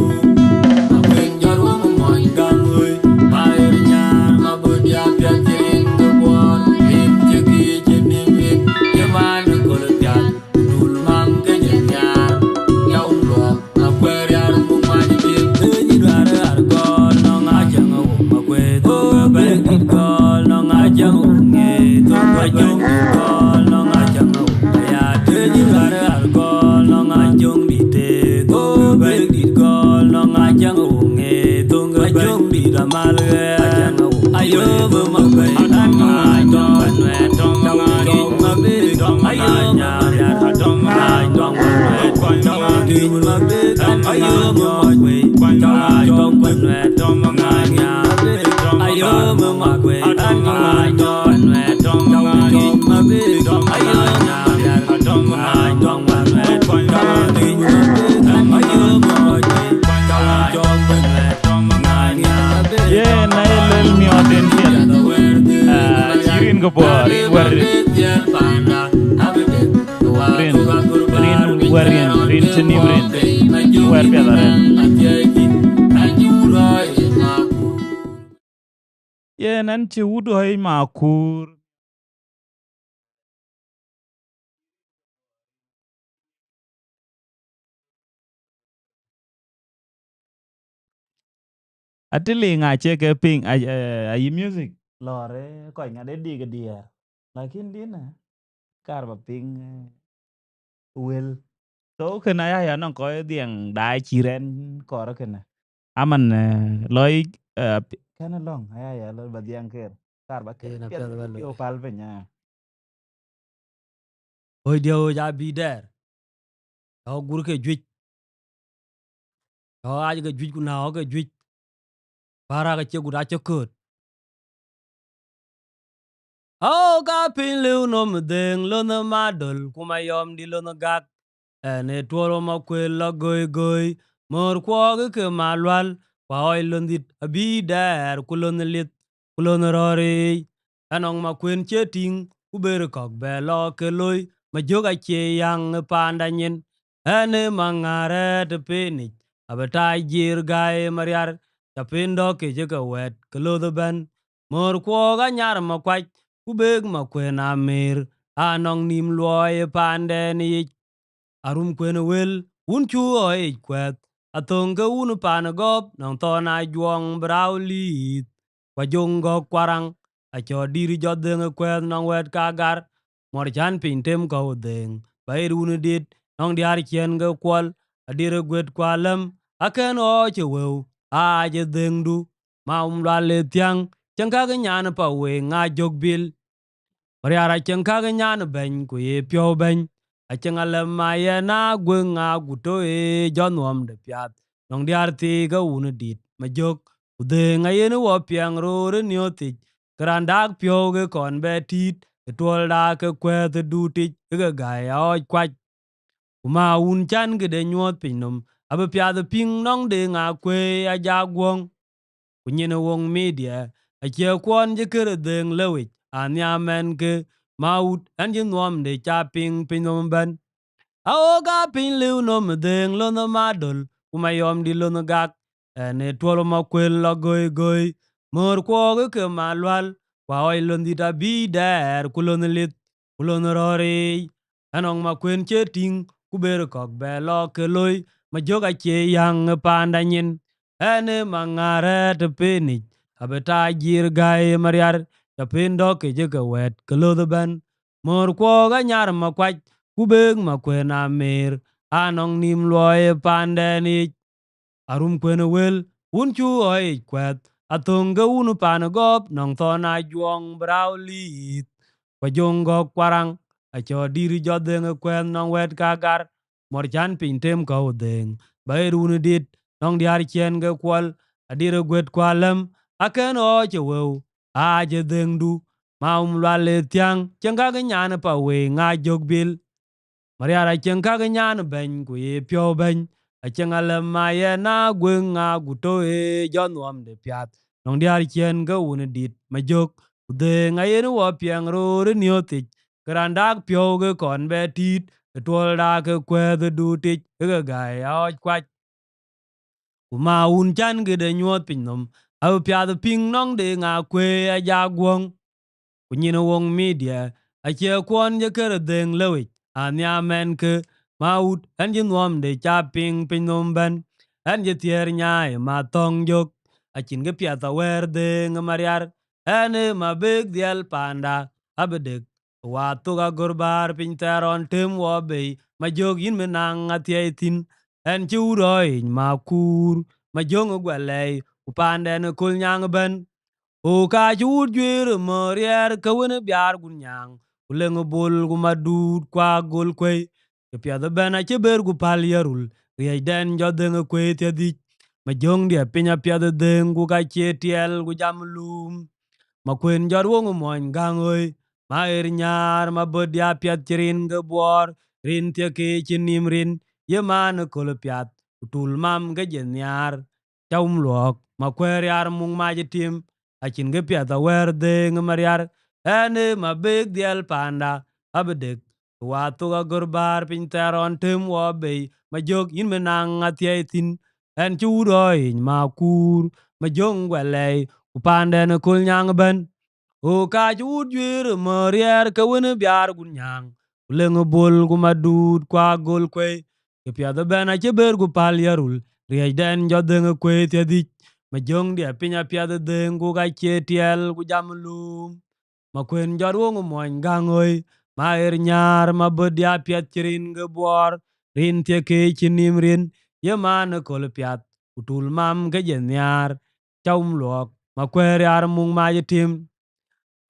Speaker 1: makin jaro moy gangoy pair nyar mabudia bia tin gamon in tegi jenimin yaman kolotya dul mam ke jenya yawro akwer yar mu majib teji dare argol no ngajang wo makwe to be gol no ngajang nge to bajong gol no ngajang wo ya teji dare argol no ngajong dite go be gol no ngajang nge to bajong di damal ajang wo ayo bo makwe adan ngai to nwe tong ngai mabe tong anya ya tong ngai tong nwe tong di mabe tong ayo bo makwe tong nwe tong ngai ya ayo bo makwe adan ngai to nwe tong ngai mabe tong ayo ya tong ngai tong nwe tong di mabe tong ayo bo makwe tong nwe tong ngai ya
Speaker 2: Yeah, na ilal mi oden hiel. Chirin ko po, rin chini rin. Wer piada rin. Yeah, nan chi wudu hai makur. Atili nga che ke ping ay music. Lore ko nga de di ke dia. Lakin dina karba ping will. So kena ya nong ko diang dai chiren ko kena. Aman loy kana long ya lo badiang ker. Karba ke
Speaker 3: na
Speaker 2: piat
Speaker 3: pia da
Speaker 2: yo palpe nya.
Speaker 3: oi dio ja bi der o gur ke juj o aj ke juj ku na o ke juj para ke che gura che kut o ka pin lu no mdeng lo na madol kuma yom di lo na gak ene tuoro ma kwe la goy goy mor kwo ke malwal kwa oi londit abi der kulon lit kulon rori anong ma kwen cheting kuber kok be lo ke loy ma joga che yang panda nyen ene mangare te penich abatai jir gae mariar tapindo ke jega wet kelo the ben mor kwo ga nyar ma kwach kubeg ma kwen amir anong nim loy pande ni arum kwene wel un chu oi kwet atonge un pan gop nong tona juong braulit kwa jongo kwarang a cho diri jodeng kwet nong wet kagar mor chan pin tem ko deng bai run dit nong diar chen ge kwal adire gwet kwalem aken o che wew a je deng du ma le tiang changa ga nyan pa we nga jog bil mariara changa ga nyan ben ku ye pyo ben a changa le ma ye na gwe nga guto e jonwam de pyat nong diar ti ga un dit ma jog ude nga ye no piang ro re nyoti grandak pyo ge kon be tit tol da ke kwe the duti ga ga ya kwa kuma un chan ge de nyot pinum abe pya de ping nong de nga kwe Ajakguong kunyin wong media a che kwon je kere deng lewit an ya men ke maut an je nom de cha ping pinum ban a o ga pin liu no me deng lo no madol kuma yom di lo no gak ne tolo ma kwel lo goy goy mor ko ke malwal wa oi lo ndi ta bi der kulon lit kulon rori anong ma kwen che ting kuber kok be lo ke loy ma joga che yang panda nyin ene mangare te peni abeta jir gai mariar ta pindo ke je ke wet ke lo ban mor ko ga nyar ma kwaj kubek ma kwena mer anong nim loye pandeni arum kwene wel un chu oi kwet atonga unu pan gop nong thona juong brawli kwa jongo kwarang a cho diri jodeng kwen nong wet kagar mor chan pin tem ka odeng bair unu dit nong diar chen ge kwal adire gwet kwalem aken o che wew a je deng du ma lwale tiang chenga ge nyan pa we nga jog bil mariara chenga ge nyan ben ku ye pyo ben a chenga le ma ye na gwen nga guto e jonwam de pyat nong diar chen ge unu dit ma jog ude nga ye no piang ro re nyotik grandak pyo ge kon be tit tol da ke kwe the duti ge ga ya kwa kuma un chan ge de nyot pin nom au pya the ping nong de nga kwe Ajakguong kunyin wong media a che kwon je ker deng lewit an ya men ke maut an je nom de cha ping pin nom ben an je tier nya ma tong jok a chin ge pya ta wer de mariar ene ma beg dial panda abedek wa to ga gorbar pin taron tem wo be ma jog yin menang atie tin en chu roi ma kur ma jong gwalei upande ne kul nyang ben o ka chur jwer morier ka wene biar gun nyang uleng bol gu madud kwa gol kwe ke pya the bena che ber gu pal yarul rie den jodeng kwe te di ma jong dia pinya pya the den gu ka che tiel gu jam lum ma kwen jor wong mon gang oi ma nyar ma bod ya pyat chirin ge bor rin te ke chinim rin ye man ko le pyat tul mam ge jen yar taum luok ma kwer yar mung ma jitim achin ge pya da wer de mariar ene ma beg dial panda abedek wa to ga gorbar pin taron tem wo be ma jog in menang atie tin en chu roi ma kur ma jong gwalei upande ne kul nyang ben o ka chut jwer morier ka wene biar gun nyang uleng bol gu madud kwa gol kwe ke pya da bena che ber gu pal yarul rie den jodeng kwe te di ma jong dia pinya pya da den gu ga che tiel gu jam lum ma kwen jor wong mon gang oi ma nyar ma bod ya pyat chirin ge bor rin te ke chinim rin ye man ko le pyat utul mam ge jen yar chaum luok ma kwer yar mung ma jitim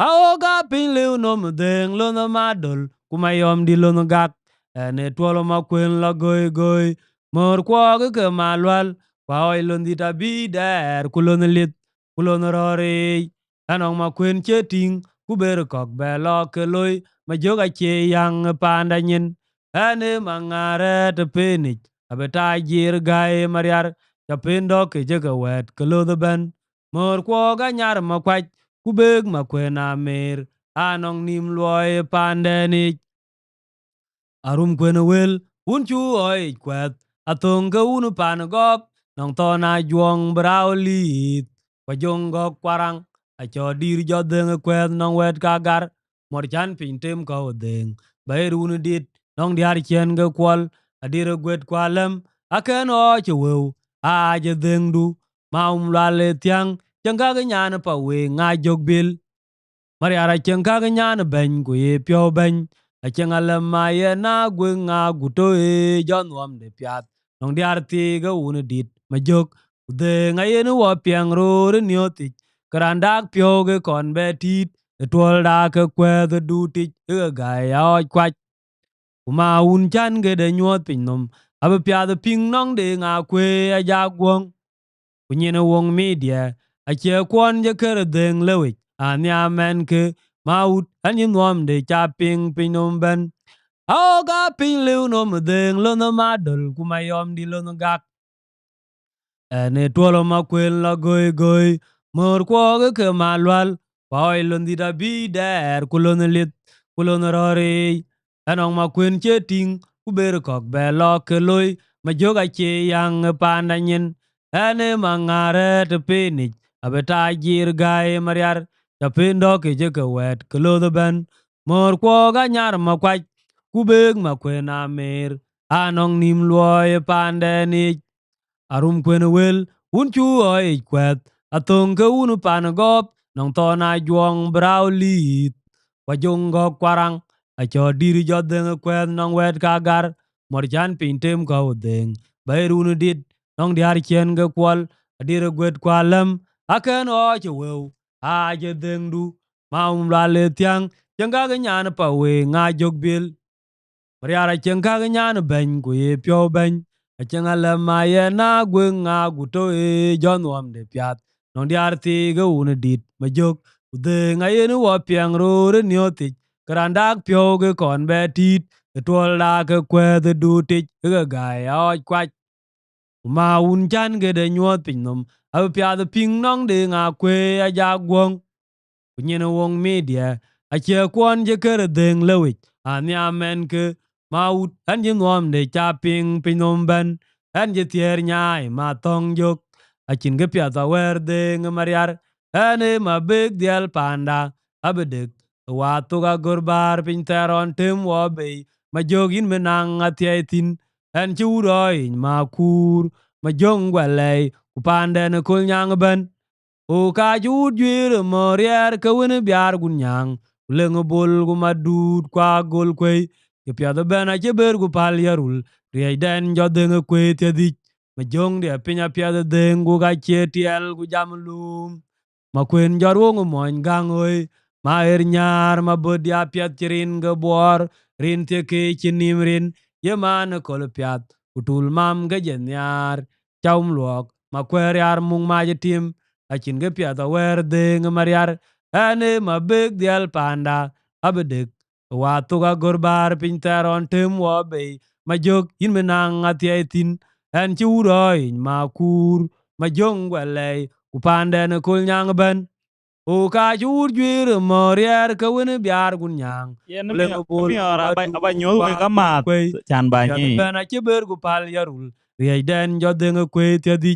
Speaker 3: aoga pin liu no mdeng lo no madol kuma yom di lo no gak ene twolo ma kwen la goy goy mor kwa ke malwal kwa oi lo ndi ta bi der kulon lit kulon rori anong ma kwen cheting kuber kok be lo ke loy ma joga che yang panda nyin ene mangare te penich abeta jir gae mariar ta pindo ke jega wet ke lo ben mor kwa ga nyar ma kwaj kubek ma kwena mer anong nim loy pandeni arum kwena wel un chu oi kwet atong ga unu pan gop nong to na juong brawli kwa jongo kwarang a cho dir jodeng kwet nong wet kagar mor chan pin tem ka odeng bair unu dit nong diar chen ga kwal adire gwet kwalem aken o che wew a je deng du ma lale tiang changa ga nyan pa we nga jog bil mariara chenka ga nyan ben ku ye pyo ben a chenga le ma ye na gwe nga guto e jonwam de pyat nong diar ti ga unu dit ma jog ude nga ye no wa piang ro re nyoti Karandak pyoge kon betit twol da ke kwe the duty guy oi kwach kuma un chan ge de nyot pinom abe pya the ping nong de nga kwe Ajakguong kunyene wong media a che kwon je ker deng lewich anya men ke maut anyi nom de cha ping pinom ben ao ga ping lew nom deng lo no madol kuma yom di lo no gak ene twolo makwel la goy goy mor kwo ke malwal Poi lundi da bi der kulon lit kulon rori anong ma kwen che ting ku ber kok be lo ke loy ma joga che yang panda nyen ane mangare te pinich abeta jir gai mariar ta pindo ke je ke wet klo do ben mor kwo ga nyar ma kwach ku beg ma kwen amer anong nim loy pande ni arum kwen wel un chu oi kwet atong ke un pan gop nong to na juong brau lit kwa jong go kwarang a cho diri jo deng kwet nong wet ka gar mor chan pin tem ko deng bairun dit nong diar chen ge kwal dir gwet kwalem aken o che wew a je deng du ma la le tiang jenga ge nyan pa we nga jog bil Mariara chenka ge nyan ben ku ye pyo ben a chenga le ma ye na gwen nga gu to e jon wam de pyat non di arti ge un dit ma jok de nga ye nu wa piang ro re nyoti karandak pyo ge kon be tit e tol da ke kwe de du ti ge ga ya kwa ma un chan ge de nyot pin nom a pya de ping nong de nga kwe Ajakguong kunyene wong media a che kwon je ker deng lewich anya men ke maut an je nom de cha ping pinom ben an je tier nyai ma tong jok a chin ge pya ta wer deng mariar ane ma big dial panda abedek wa to ga gorbar pin teron tem wo be ma jogin menang atietin an chu roi ma kur ma jong gwalei ku pande ne kul nyang ben o ka jud jwir morier ke wen biar gun nyang leng bol gu madud kwa gol kwe ke pya do bena ke ber gu pal yarul ri den jo den kwe te di ma jong de pinya pya de den gu ga che tiel gu jam lum ma kwen jor wo mon gang oi ma er nyar ma bod ya pya tirin ge bor rin te ke chinim rin ye man kol pyat utul mam ge jen yar chaum luok ma kwer yar mung ma je tim achin ge pya da wer deng mariar ane ma beg dial panda abedek wa to ga gorbar pin taron tem wo be ma jog in menang atietin en chi uroi ma kur ma jong gwele ku pande ne kul nyang ben o ka jur jwir morier ka wen biar gun nyang
Speaker 2: yen
Speaker 3: leng bol
Speaker 2: mi ora
Speaker 3: ma
Speaker 2: aba
Speaker 3: du
Speaker 2: nyodo ke
Speaker 3: kwa gol
Speaker 2: kamat
Speaker 3: kwe
Speaker 2: chan ba
Speaker 3: pya da
Speaker 2: ni
Speaker 3: bena che ber gu pal yarul ri den jo deng kwe te di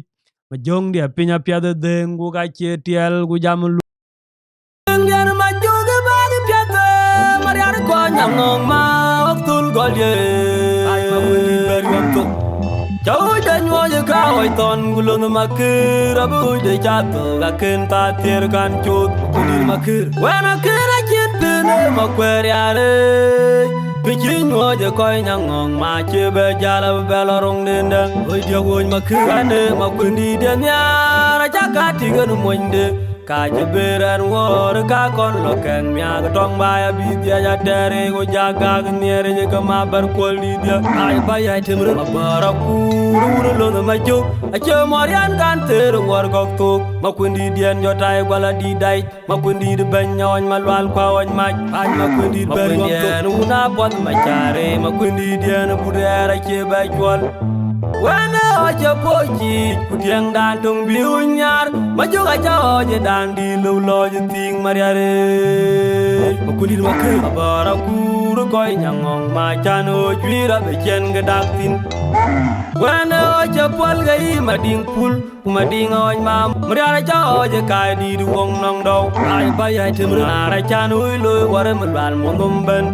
Speaker 3: ma jong dia pinya pya de deng gu ga che tiel gu jam lu nger ma jog ba di pya de mariar ko nyang ma oktul golye ay ma woni ber yom to Chau den wo je ka oi ton gulon makir abu de chato ga ken ta tier kan chut kunir makir wana kira chit ne ma kwer yare Bikin wo je koi nyangong ma che be jala be lorong denda oi dia wo makir ane ma kundi den yara chaka tigen monde ka je beran wor ka kon lo ken mya ga tong ba ya bi dia ya dere go jaga niere je ka ma bar kol di dia ai ba ya temre ma bara ku ru lo no ma jo a che morian kan ter wor gok tuk ma kundi dien jo tai gwala di dai ma kundi de ben nyon ma lwal kwa on ma ai ma kundi ber gok tuk una bon ma chare ma kundi dien budera che ba jwal Wena oje poji kutiang dan tung biunyar maju aja oje dan di loje ting mariare makulir makir bara kuru koi nyangong macano juira bechen gedaktin Wena oje pol gai mading pul kumading oi mam mariara ja oje kai di wong nong do ai bayai timra chanu lo ware malwal mondumben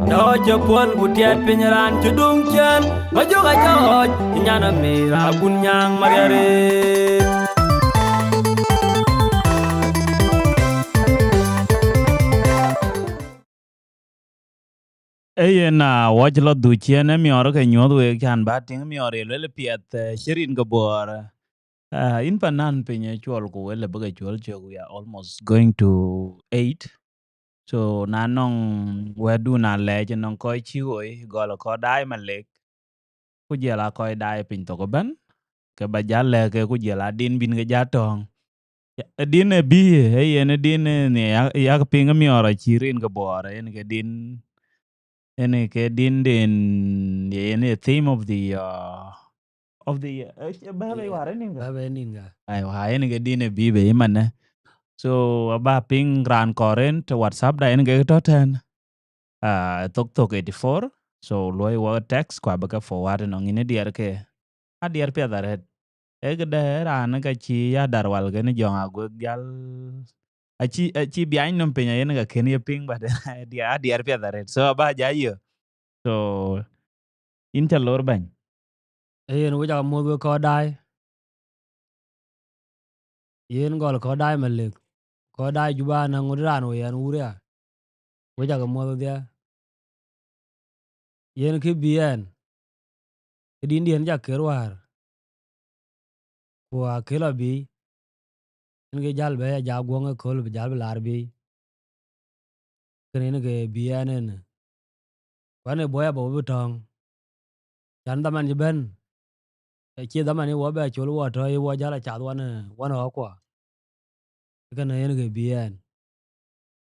Speaker 3: Doja pol gutiat penyeran cedung chen Maju kacau nyana merah gunyang mariare
Speaker 2: yen waj lo du chen mi ora ke nyod we kan ba ting mi ora le piet shirin go bor In Panan pinye chuol ko wele baga chuol che we are almost going to 8. So na nong wedu na leje nong koi chiwoi golo ko dai malek. Ku jela koi dai pin to ko ban. Ke ba jale ke ku jela din bin ke jatong. Din e bi hey en din ne ya pinga mi ora chirin ke bore en ke din en ke din en theme of the ba ba ware ni ga.
Speaker 3: Ba nin ga.
Speaker 2: Ai wa en ke din e bi be man. So ba ping ran current WhatsApp da en ke to ten. Tok 84. So loy wa text kwa baka forward no ngine diar ke. A diar pe da ege de ran ka chi ya darwal ke ni jong agwe gal achi biany nom penya yen ga ken ye ping but dia pia da so ba ja yo so incha lor ban
Speaker 3: Yen wo ja mo ko dai. Yen gol ko dai malek. Ko dai Juba na ngudran wo yan uria. Wo ja mo dia. Yen ki bien. Din dien ja kerwar. Ko akela bi. Nge jal be Ajakguong ko be jal lar bi. Kene ke bien en. Wane boya bo butong. Chan daman ben. Chi daman wo be chul wo to wo jala chat wan ho ko. Kene yen ke bien.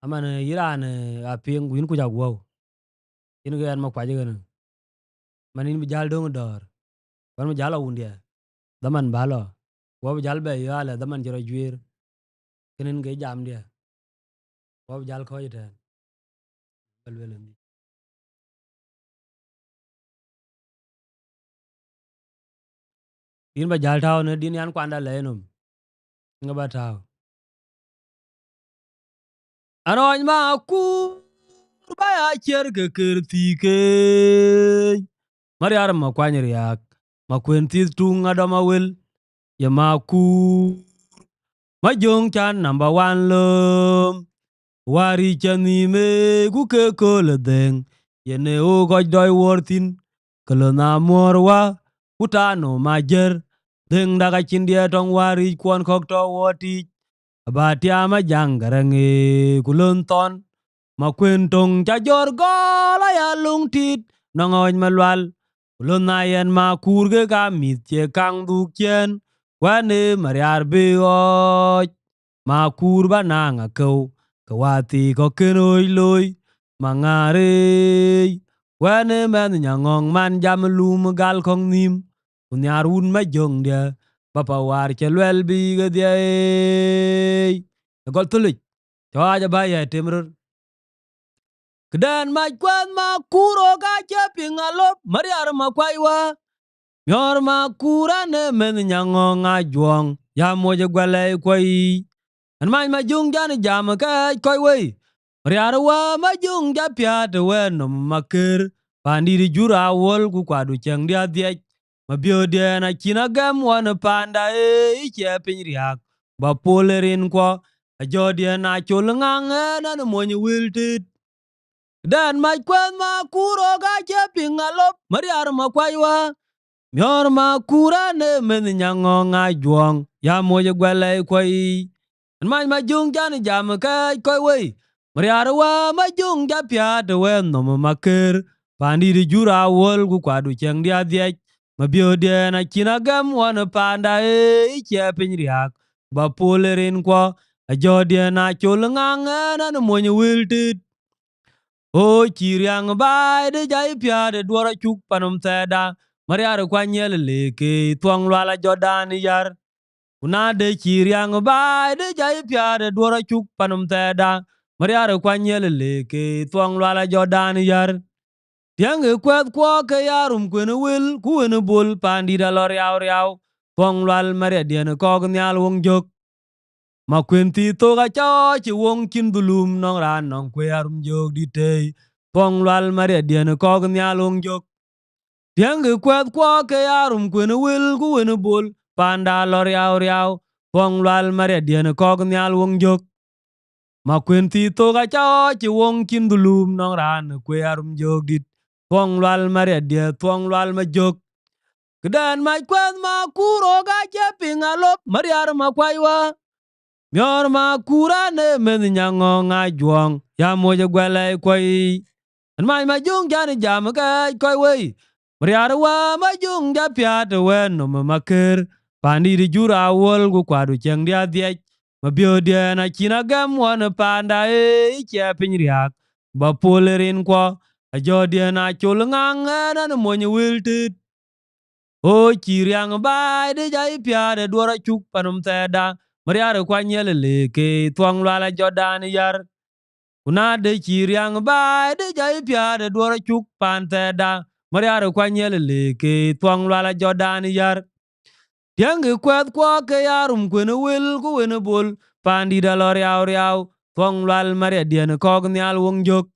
Speaker 3: Aman iran aping win ku Ajakguong. Yen ke an ma kwa jigana. Manin bi jal dong dor. Wan bi jala undia. Daman balo. Wo bi jal be yala daman jero juir. Kenen ke jam dia. Wo bi jal ko yiten. Belwelem. Din ba jal tao ne din yan kwanda lenum. Nga ba tao. Anoy ma ku ba ya cher ke kerti ke. Mariar ma kwanyir yak. Ma kwenti tung adama wel. Ya ma ku. Ma jong chan number 1 lum. Wari chani me ku ke ko le deng. Yene o goj doi wortin. Kalo na morwa. Utano majer. Deng daga chindia tong wari kwan kok to woti. Abatia ma jangarange kulunton. Ma kwentong cha jor gola ya lung tit. Nangoj malwal. Kulun na yen ma kurge ka mit che kang duk chen. Wane mariar beoj. Ma kur ba nanga kau. Kawati ko kenoi loy. Mangare. Wane men nyangong man jam lum gal kong nim. Kunyar un ma jong dia. Bapa war chelwel bi ga dia. Gol tulik. Cho aja baya temrur. Kedan ma kwan ma kuro ga cheping alop. Mariar ma kwaiwa. Nyor ma kura ne men nyangong Ajakguong. Ya moja Gwalla kwai. An ma jung jan jam ka koi wei. Mariar wa ma jung ja piat we no maker. Pandi di jura wol ku kwadu cheng dia diech. Ma bio dia na china gam wan panda cheping riak. Ba polerin kwa. Ajo dia na chul ngang na monyi wiltit. Dan ma kwen ma kuro ga cheping alop. Mariar ma kwaiwa. Nyor ma kura ne men nyangong Ajakguong. Ya moja Gwalla kwai. An ma jung jan jam ka koi wei. Mariar wa ma jung ja piat we no maker. Pandi di jura wol ku kwadu cheng dia diech. Ma bio dia na china gam wan panda cheping riak. Ba polerin kwa. Ajo dia na chul ngang na monyi wiltit. O chiriang bai de jai pia de dwara chuk panum teda. Mariar kwa nyel leke tuang lwala Jordan yar. Una de chiriang bai de jai pia de dwara chuk panum teda. Mariar kwa nyel leke tuang lwala Jordan yar. Tiang e kwet kwa ke yarum kwene wil kuwene bol pandi da lor yaw yaw. Tuang lwal maria diene kog nyal wong jok. Ma kwenti toga cho chi wong kin dulum nong ran nong kwe arum jok di tey. Tuang lwal maria diene kog nyal wong jok. Tiang e kwet kwa ke yarum kwene wil kuwene bol panda lor yaw yaw. Tuang lwal maria diene kog nyal wong jok. Ma kwenti toga cho chi wong kin dulum nong ran kwe arum jok dit. Tuang lwal maria die tuang lwal ma jok.
Speaker 1: Kedan mai kwen ma kuro ga cheping alop mariar ma kwaiwa. Mior ma kura ne men nyango Ajakguong ya moja Gwalla kwai. And my jung jani jam ka koi wei. Mariar wa ma jung ja piat wen no makir. Pandi di jura wol gu kwadu cheng dia diech. Ma bio dia na china gam wana panda cheping riak. Ba polerin kwa. A jo dia na chul ngang na monye wilted. O chiriang bai de jai piade duara chuk panum teda. Mariar kwa nyele leke tuang lala Jordan yar. Kuna de chiriang bai de jai piade duara chuk pan teda. Mariar kwa nyele leke tuang lala Jordan yar. Tiang kwet kwa ke yarum kwene wil ku wene bol. Pandi da lor yaw yaw. Tuang lal maria diane kog nyal wong jok.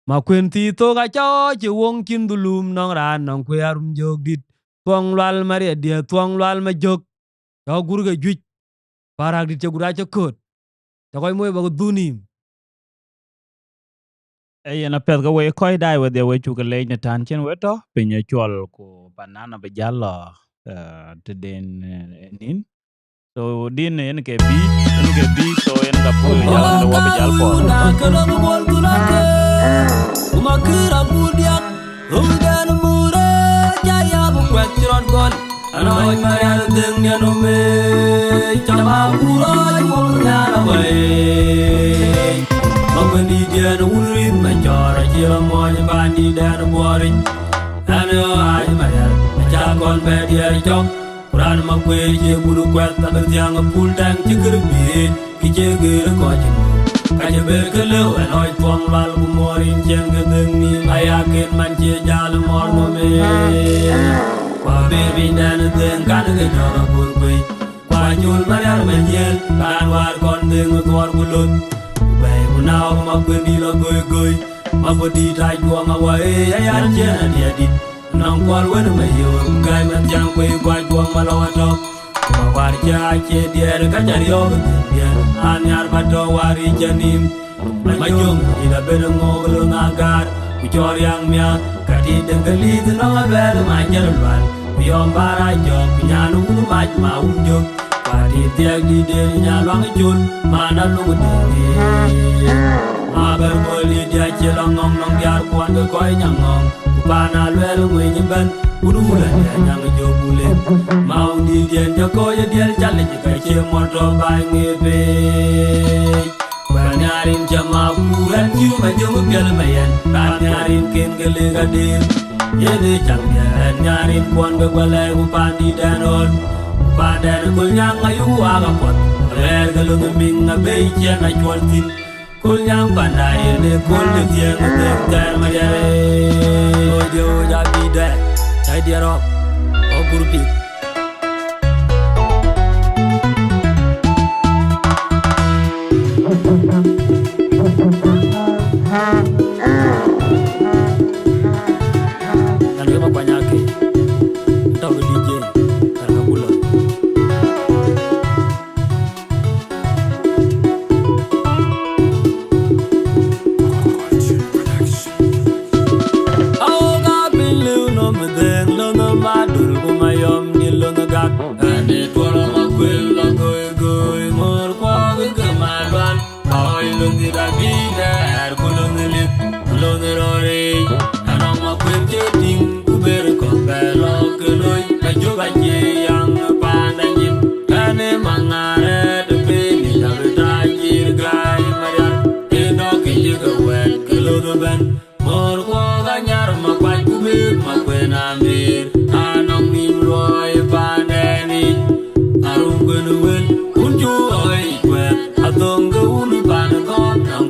Speaker 1: Ma kwen ti to ga cho che wong kin dulum nong ran nong kwe yarum jok dit. Tuang lal maria dia tuang lal ma jok. Cho gurga juj. Parak dit chagura chakot. Chakoy moy bago dunim.
Speaker 2: Na pet ga we koi dai with the way chu le ne tan chen we to pinya chol ko banana be jalla to den nin. So din en ke bi so en ga pu ya wa be jal po.
Speaker 1: Na kala bol kulake. Umakira budiak. Udan mure jaya bu kwetron gon. Anoy mariar deng ya no me. Chama puro mo na way. Mabandi dia no ulin majora jira mo bandi dan boring. Ano ay mariar. Chakon be dia chok. Quran ma kwe je bulu kwet ta tiang pul tang chikir bi ki je gir ko chin ka je ber ke lo anoy tuang lal bu morin chen ge deng ni ayaken man je jal mor mo me kwa ber bin dan deng kan ge jora bul kwe kwa nyul mariar men yel kan war kon deng twor bulut be munaw ma kwe di lo goy goy ma bodi ta juang awai ayan chen dia dit nong kwal wen me yo kai man jang kwe kwa juang malawato kwa war cha che dier ka jar yo dia an yar bato wari janim ma jong ila ben ngoglo nagar ku chor yang mya kati dengali no bel ma jar lwan ku yom bara jo ku nyanu ma ma unjo kati tiag di de nyalwang chun mana lu de ma ber boli dia che langong nong yar kwan ko koy nyangong Pana lwel mwenye ban Uru mula dia nyang jo bule Mau di dien joko ya diel chale jika che moto bai ngebe Banyarin jama kuran yu majumu pial mayan Banyarin ken gele gadir Yede chang ya Nyarin kuan ke Gwalla upandi danon Upadan kul nyang ayu aga pot Rel galung ming ngabei chiang ajual tin Kul nyang pandai ne kul de tiang de ter mariare Ojo jabi de chai dia ro o grupi Dan kema banyak tau DJ karena bulan Ane tuara makwel la goy goy mor kwa kemaluan Ay lungi rabi dar kulungi lip kulungi rori Anong makwel jeding kuber kopelo keloy Kajuga je yang pandangin Kane mangare depe ni jabe tajir gay mariar Keno kijiga wet kelodo ben Mor kwa ganyar makwaj kubir makwen amir Anong nimroy pandeni Arum gwenuwen unju oi kwet Atong ge unu pan kon Nang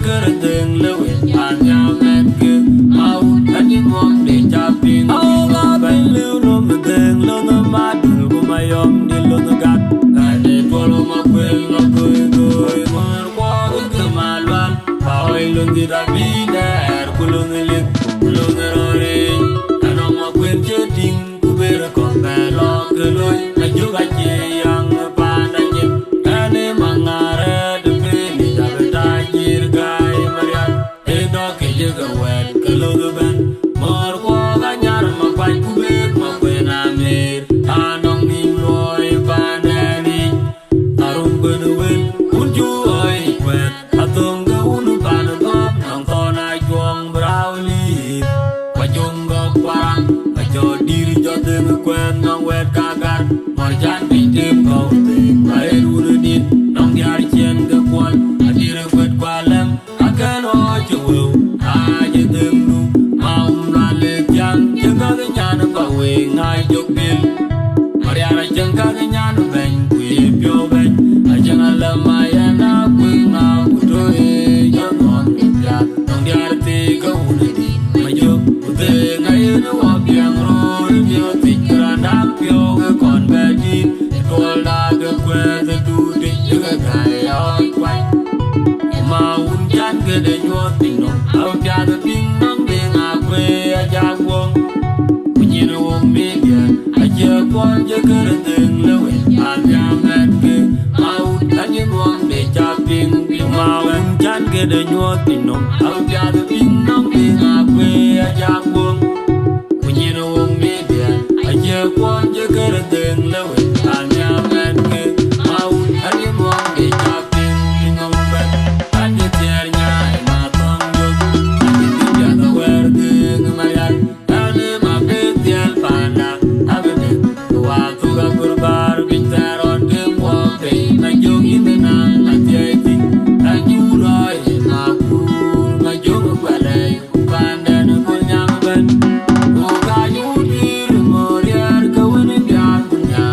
Speaker 1: kar deng lewe anya men ke mau ani mom de chapin au ga ben lu no deng lo no ma dul ko mayom di lo no gat ane polo ma kwel no go mar kwa ke malwan oi lo di da bi der kulo ne le kulo ne re ano ma kwel che ding ku ber ko ba lo ke lo ayo ga che yang pa na ni ane mangare de pe ni da da jir gai marian e do ke je ga wet ke lo do ben mar kwa ga nyar ma pa ku ber ma kwe na mer anong ni loi pa na ni arum ben wen unju oi kwet atong ga unu pa na gom nong to na juang brauli pa jong ga parang pa jo diri jo de kwen nong wet ka gar mar jan bi de ko de mai ru ni nong yar chen ga kwal adire kwet kwalem akan o ju a je dem nu maum la le yang je ga nyan pa we ngai jok bil mariara jeng ga nyan ben ku pyo ben a jeng ala maya na ku na ku to e yo non ya nong yar te ga u ni ma jo ku te ngai no wa piang ro yo ti ra na pyo ga kon ba di ko la ga kwe de du de ga ga ai kwai ma un jan ga de yo ti no au pya de ping nong de nga kwe Ajakguong kunyin wong mi ga Ajakguong je kar deng lewe anya men ke mau tanyin wong de cha ping ma un jan ga de yo ti no au pya de ping nong de nga kwe Ajakguong kunyin wong mi ga Ajakguong je kar deng lewe anya men ke mau tanyin wong de cha ping nong ben anya ter nyai ma tong yo anya ti ja wer deng marian ane ma be tiel pana abene wa tu ga kurbar bintaron deng wo pe na jong imena na tieti na nyuroi ma ku ma jong kwale pande no ko nyang ben o ga yudir moriar ka woni biar kunya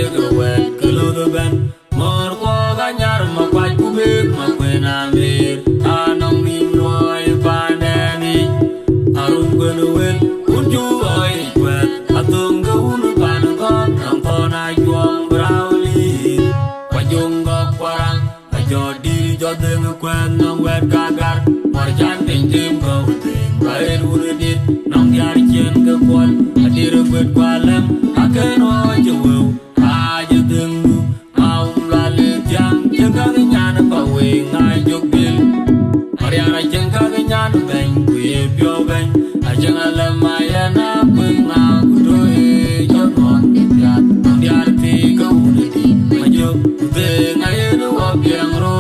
Speaker 1: chiga wet kilo the ben mor ko ga nyar ma kwaj ku big ma kwena mir anong nim loy pandeni arun gwen wel unju oi kwet atung ga un pan ko nang ko na juang brauli kwajung go kwarang ajo di jo deng kwen nong wet kagar mor jan ting tim go ting bae ur dit nong yar chen ga kwal adir kwet kwalem aken o jo aja deng mau lale jang jaga nyan pa we ngai jok bil ariara jengka nyan ben we pyo ben ajang ala maya na pung na kudo e jonon ya diar ti ka uniti majo te ngai no obiang ro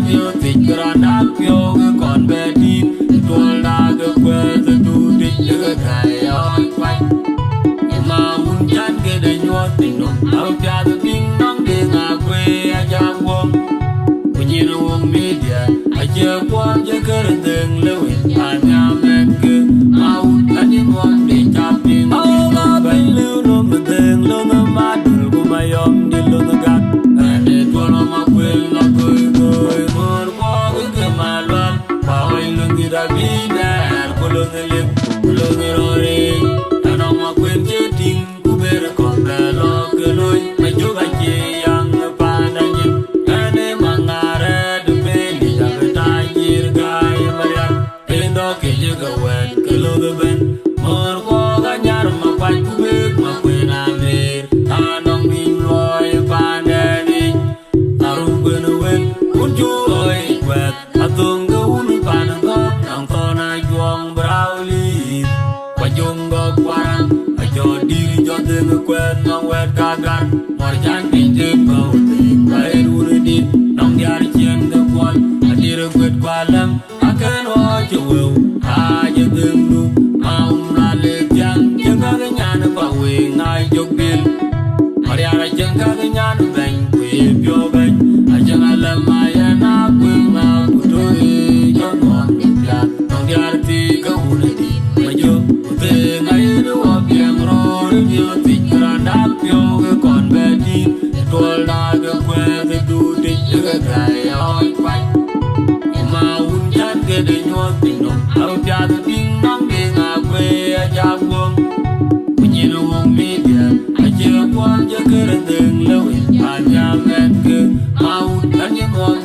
Speaker 1: pyo ti grana pyo kon bedi tol da ga kwe tu ti jaga kai oi kwai ma un jan ge de nyot ti no au pya de ping nong de nga kwe Ajakguong kunyin wong media Ajakguong jagar deng lewi anya menke mau tani wong de chaping au ga bin lu no deng lo no madul kumayom di lo no gat ane tolo ma kwe na koi koi mor ko ke malwan pa oi lo ngi da bi der ko lo ne le lo ni ro re anong ma kwe je ting ku ber ko da lo ke loi ma jo ga je yang pa na ni ane mangare de be li ya ta jir ga ya maria endo ke je ga wen ke lo de ben mor ko ga nyar ma pa ku be ma kwe na mer anong nim loi pa na ni arum ben wen un ju oi kwet atung ga un pa na go nang to na juang brauli kwajung go kwarang ajo diri jo deng kwen nong wet kagar mor jan pin tim go ting bae ur dit nong yar chen ga kwal adir kwet kwalam aken o jo aja deng du mau na le jang jaga nyan pa we ngai jok bil ariara jengka nyan ben we pyo ben ajang ala maya na pung na kudo e jonon ya nong yar ti ka uniti majo te ngai no obiang ro review ti granda pyo ga kon bedi tol da ga kwe de du ti ga gai oi kwai ma un jan ge de nyot ti no au pya de ping nong ge nga kwe Ajakguong kunyin wong media Ajakguong jagar deng lewi anya men ke mau tani mon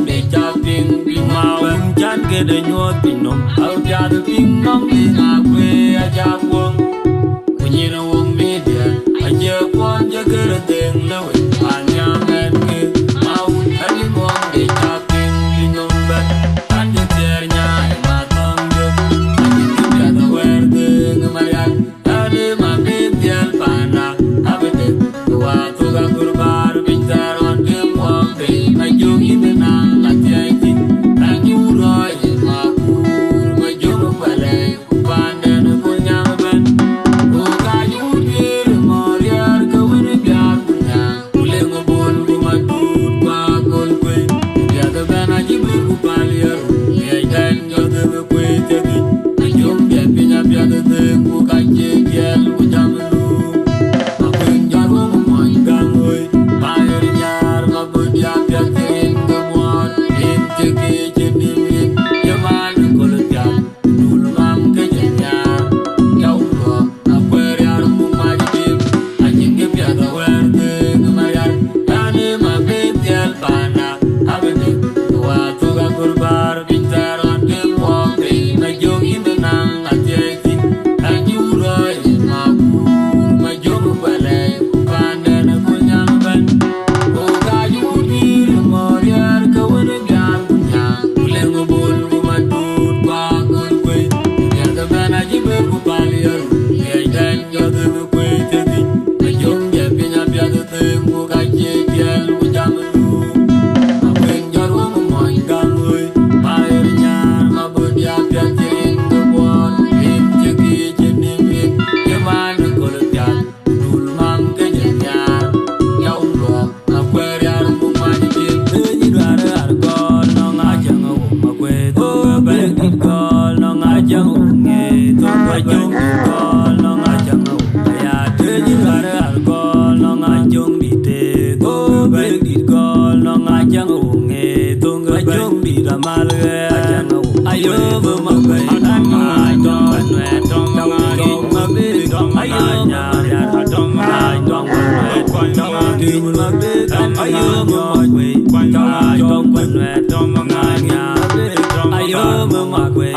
Speaker 1: ayo mo makwe,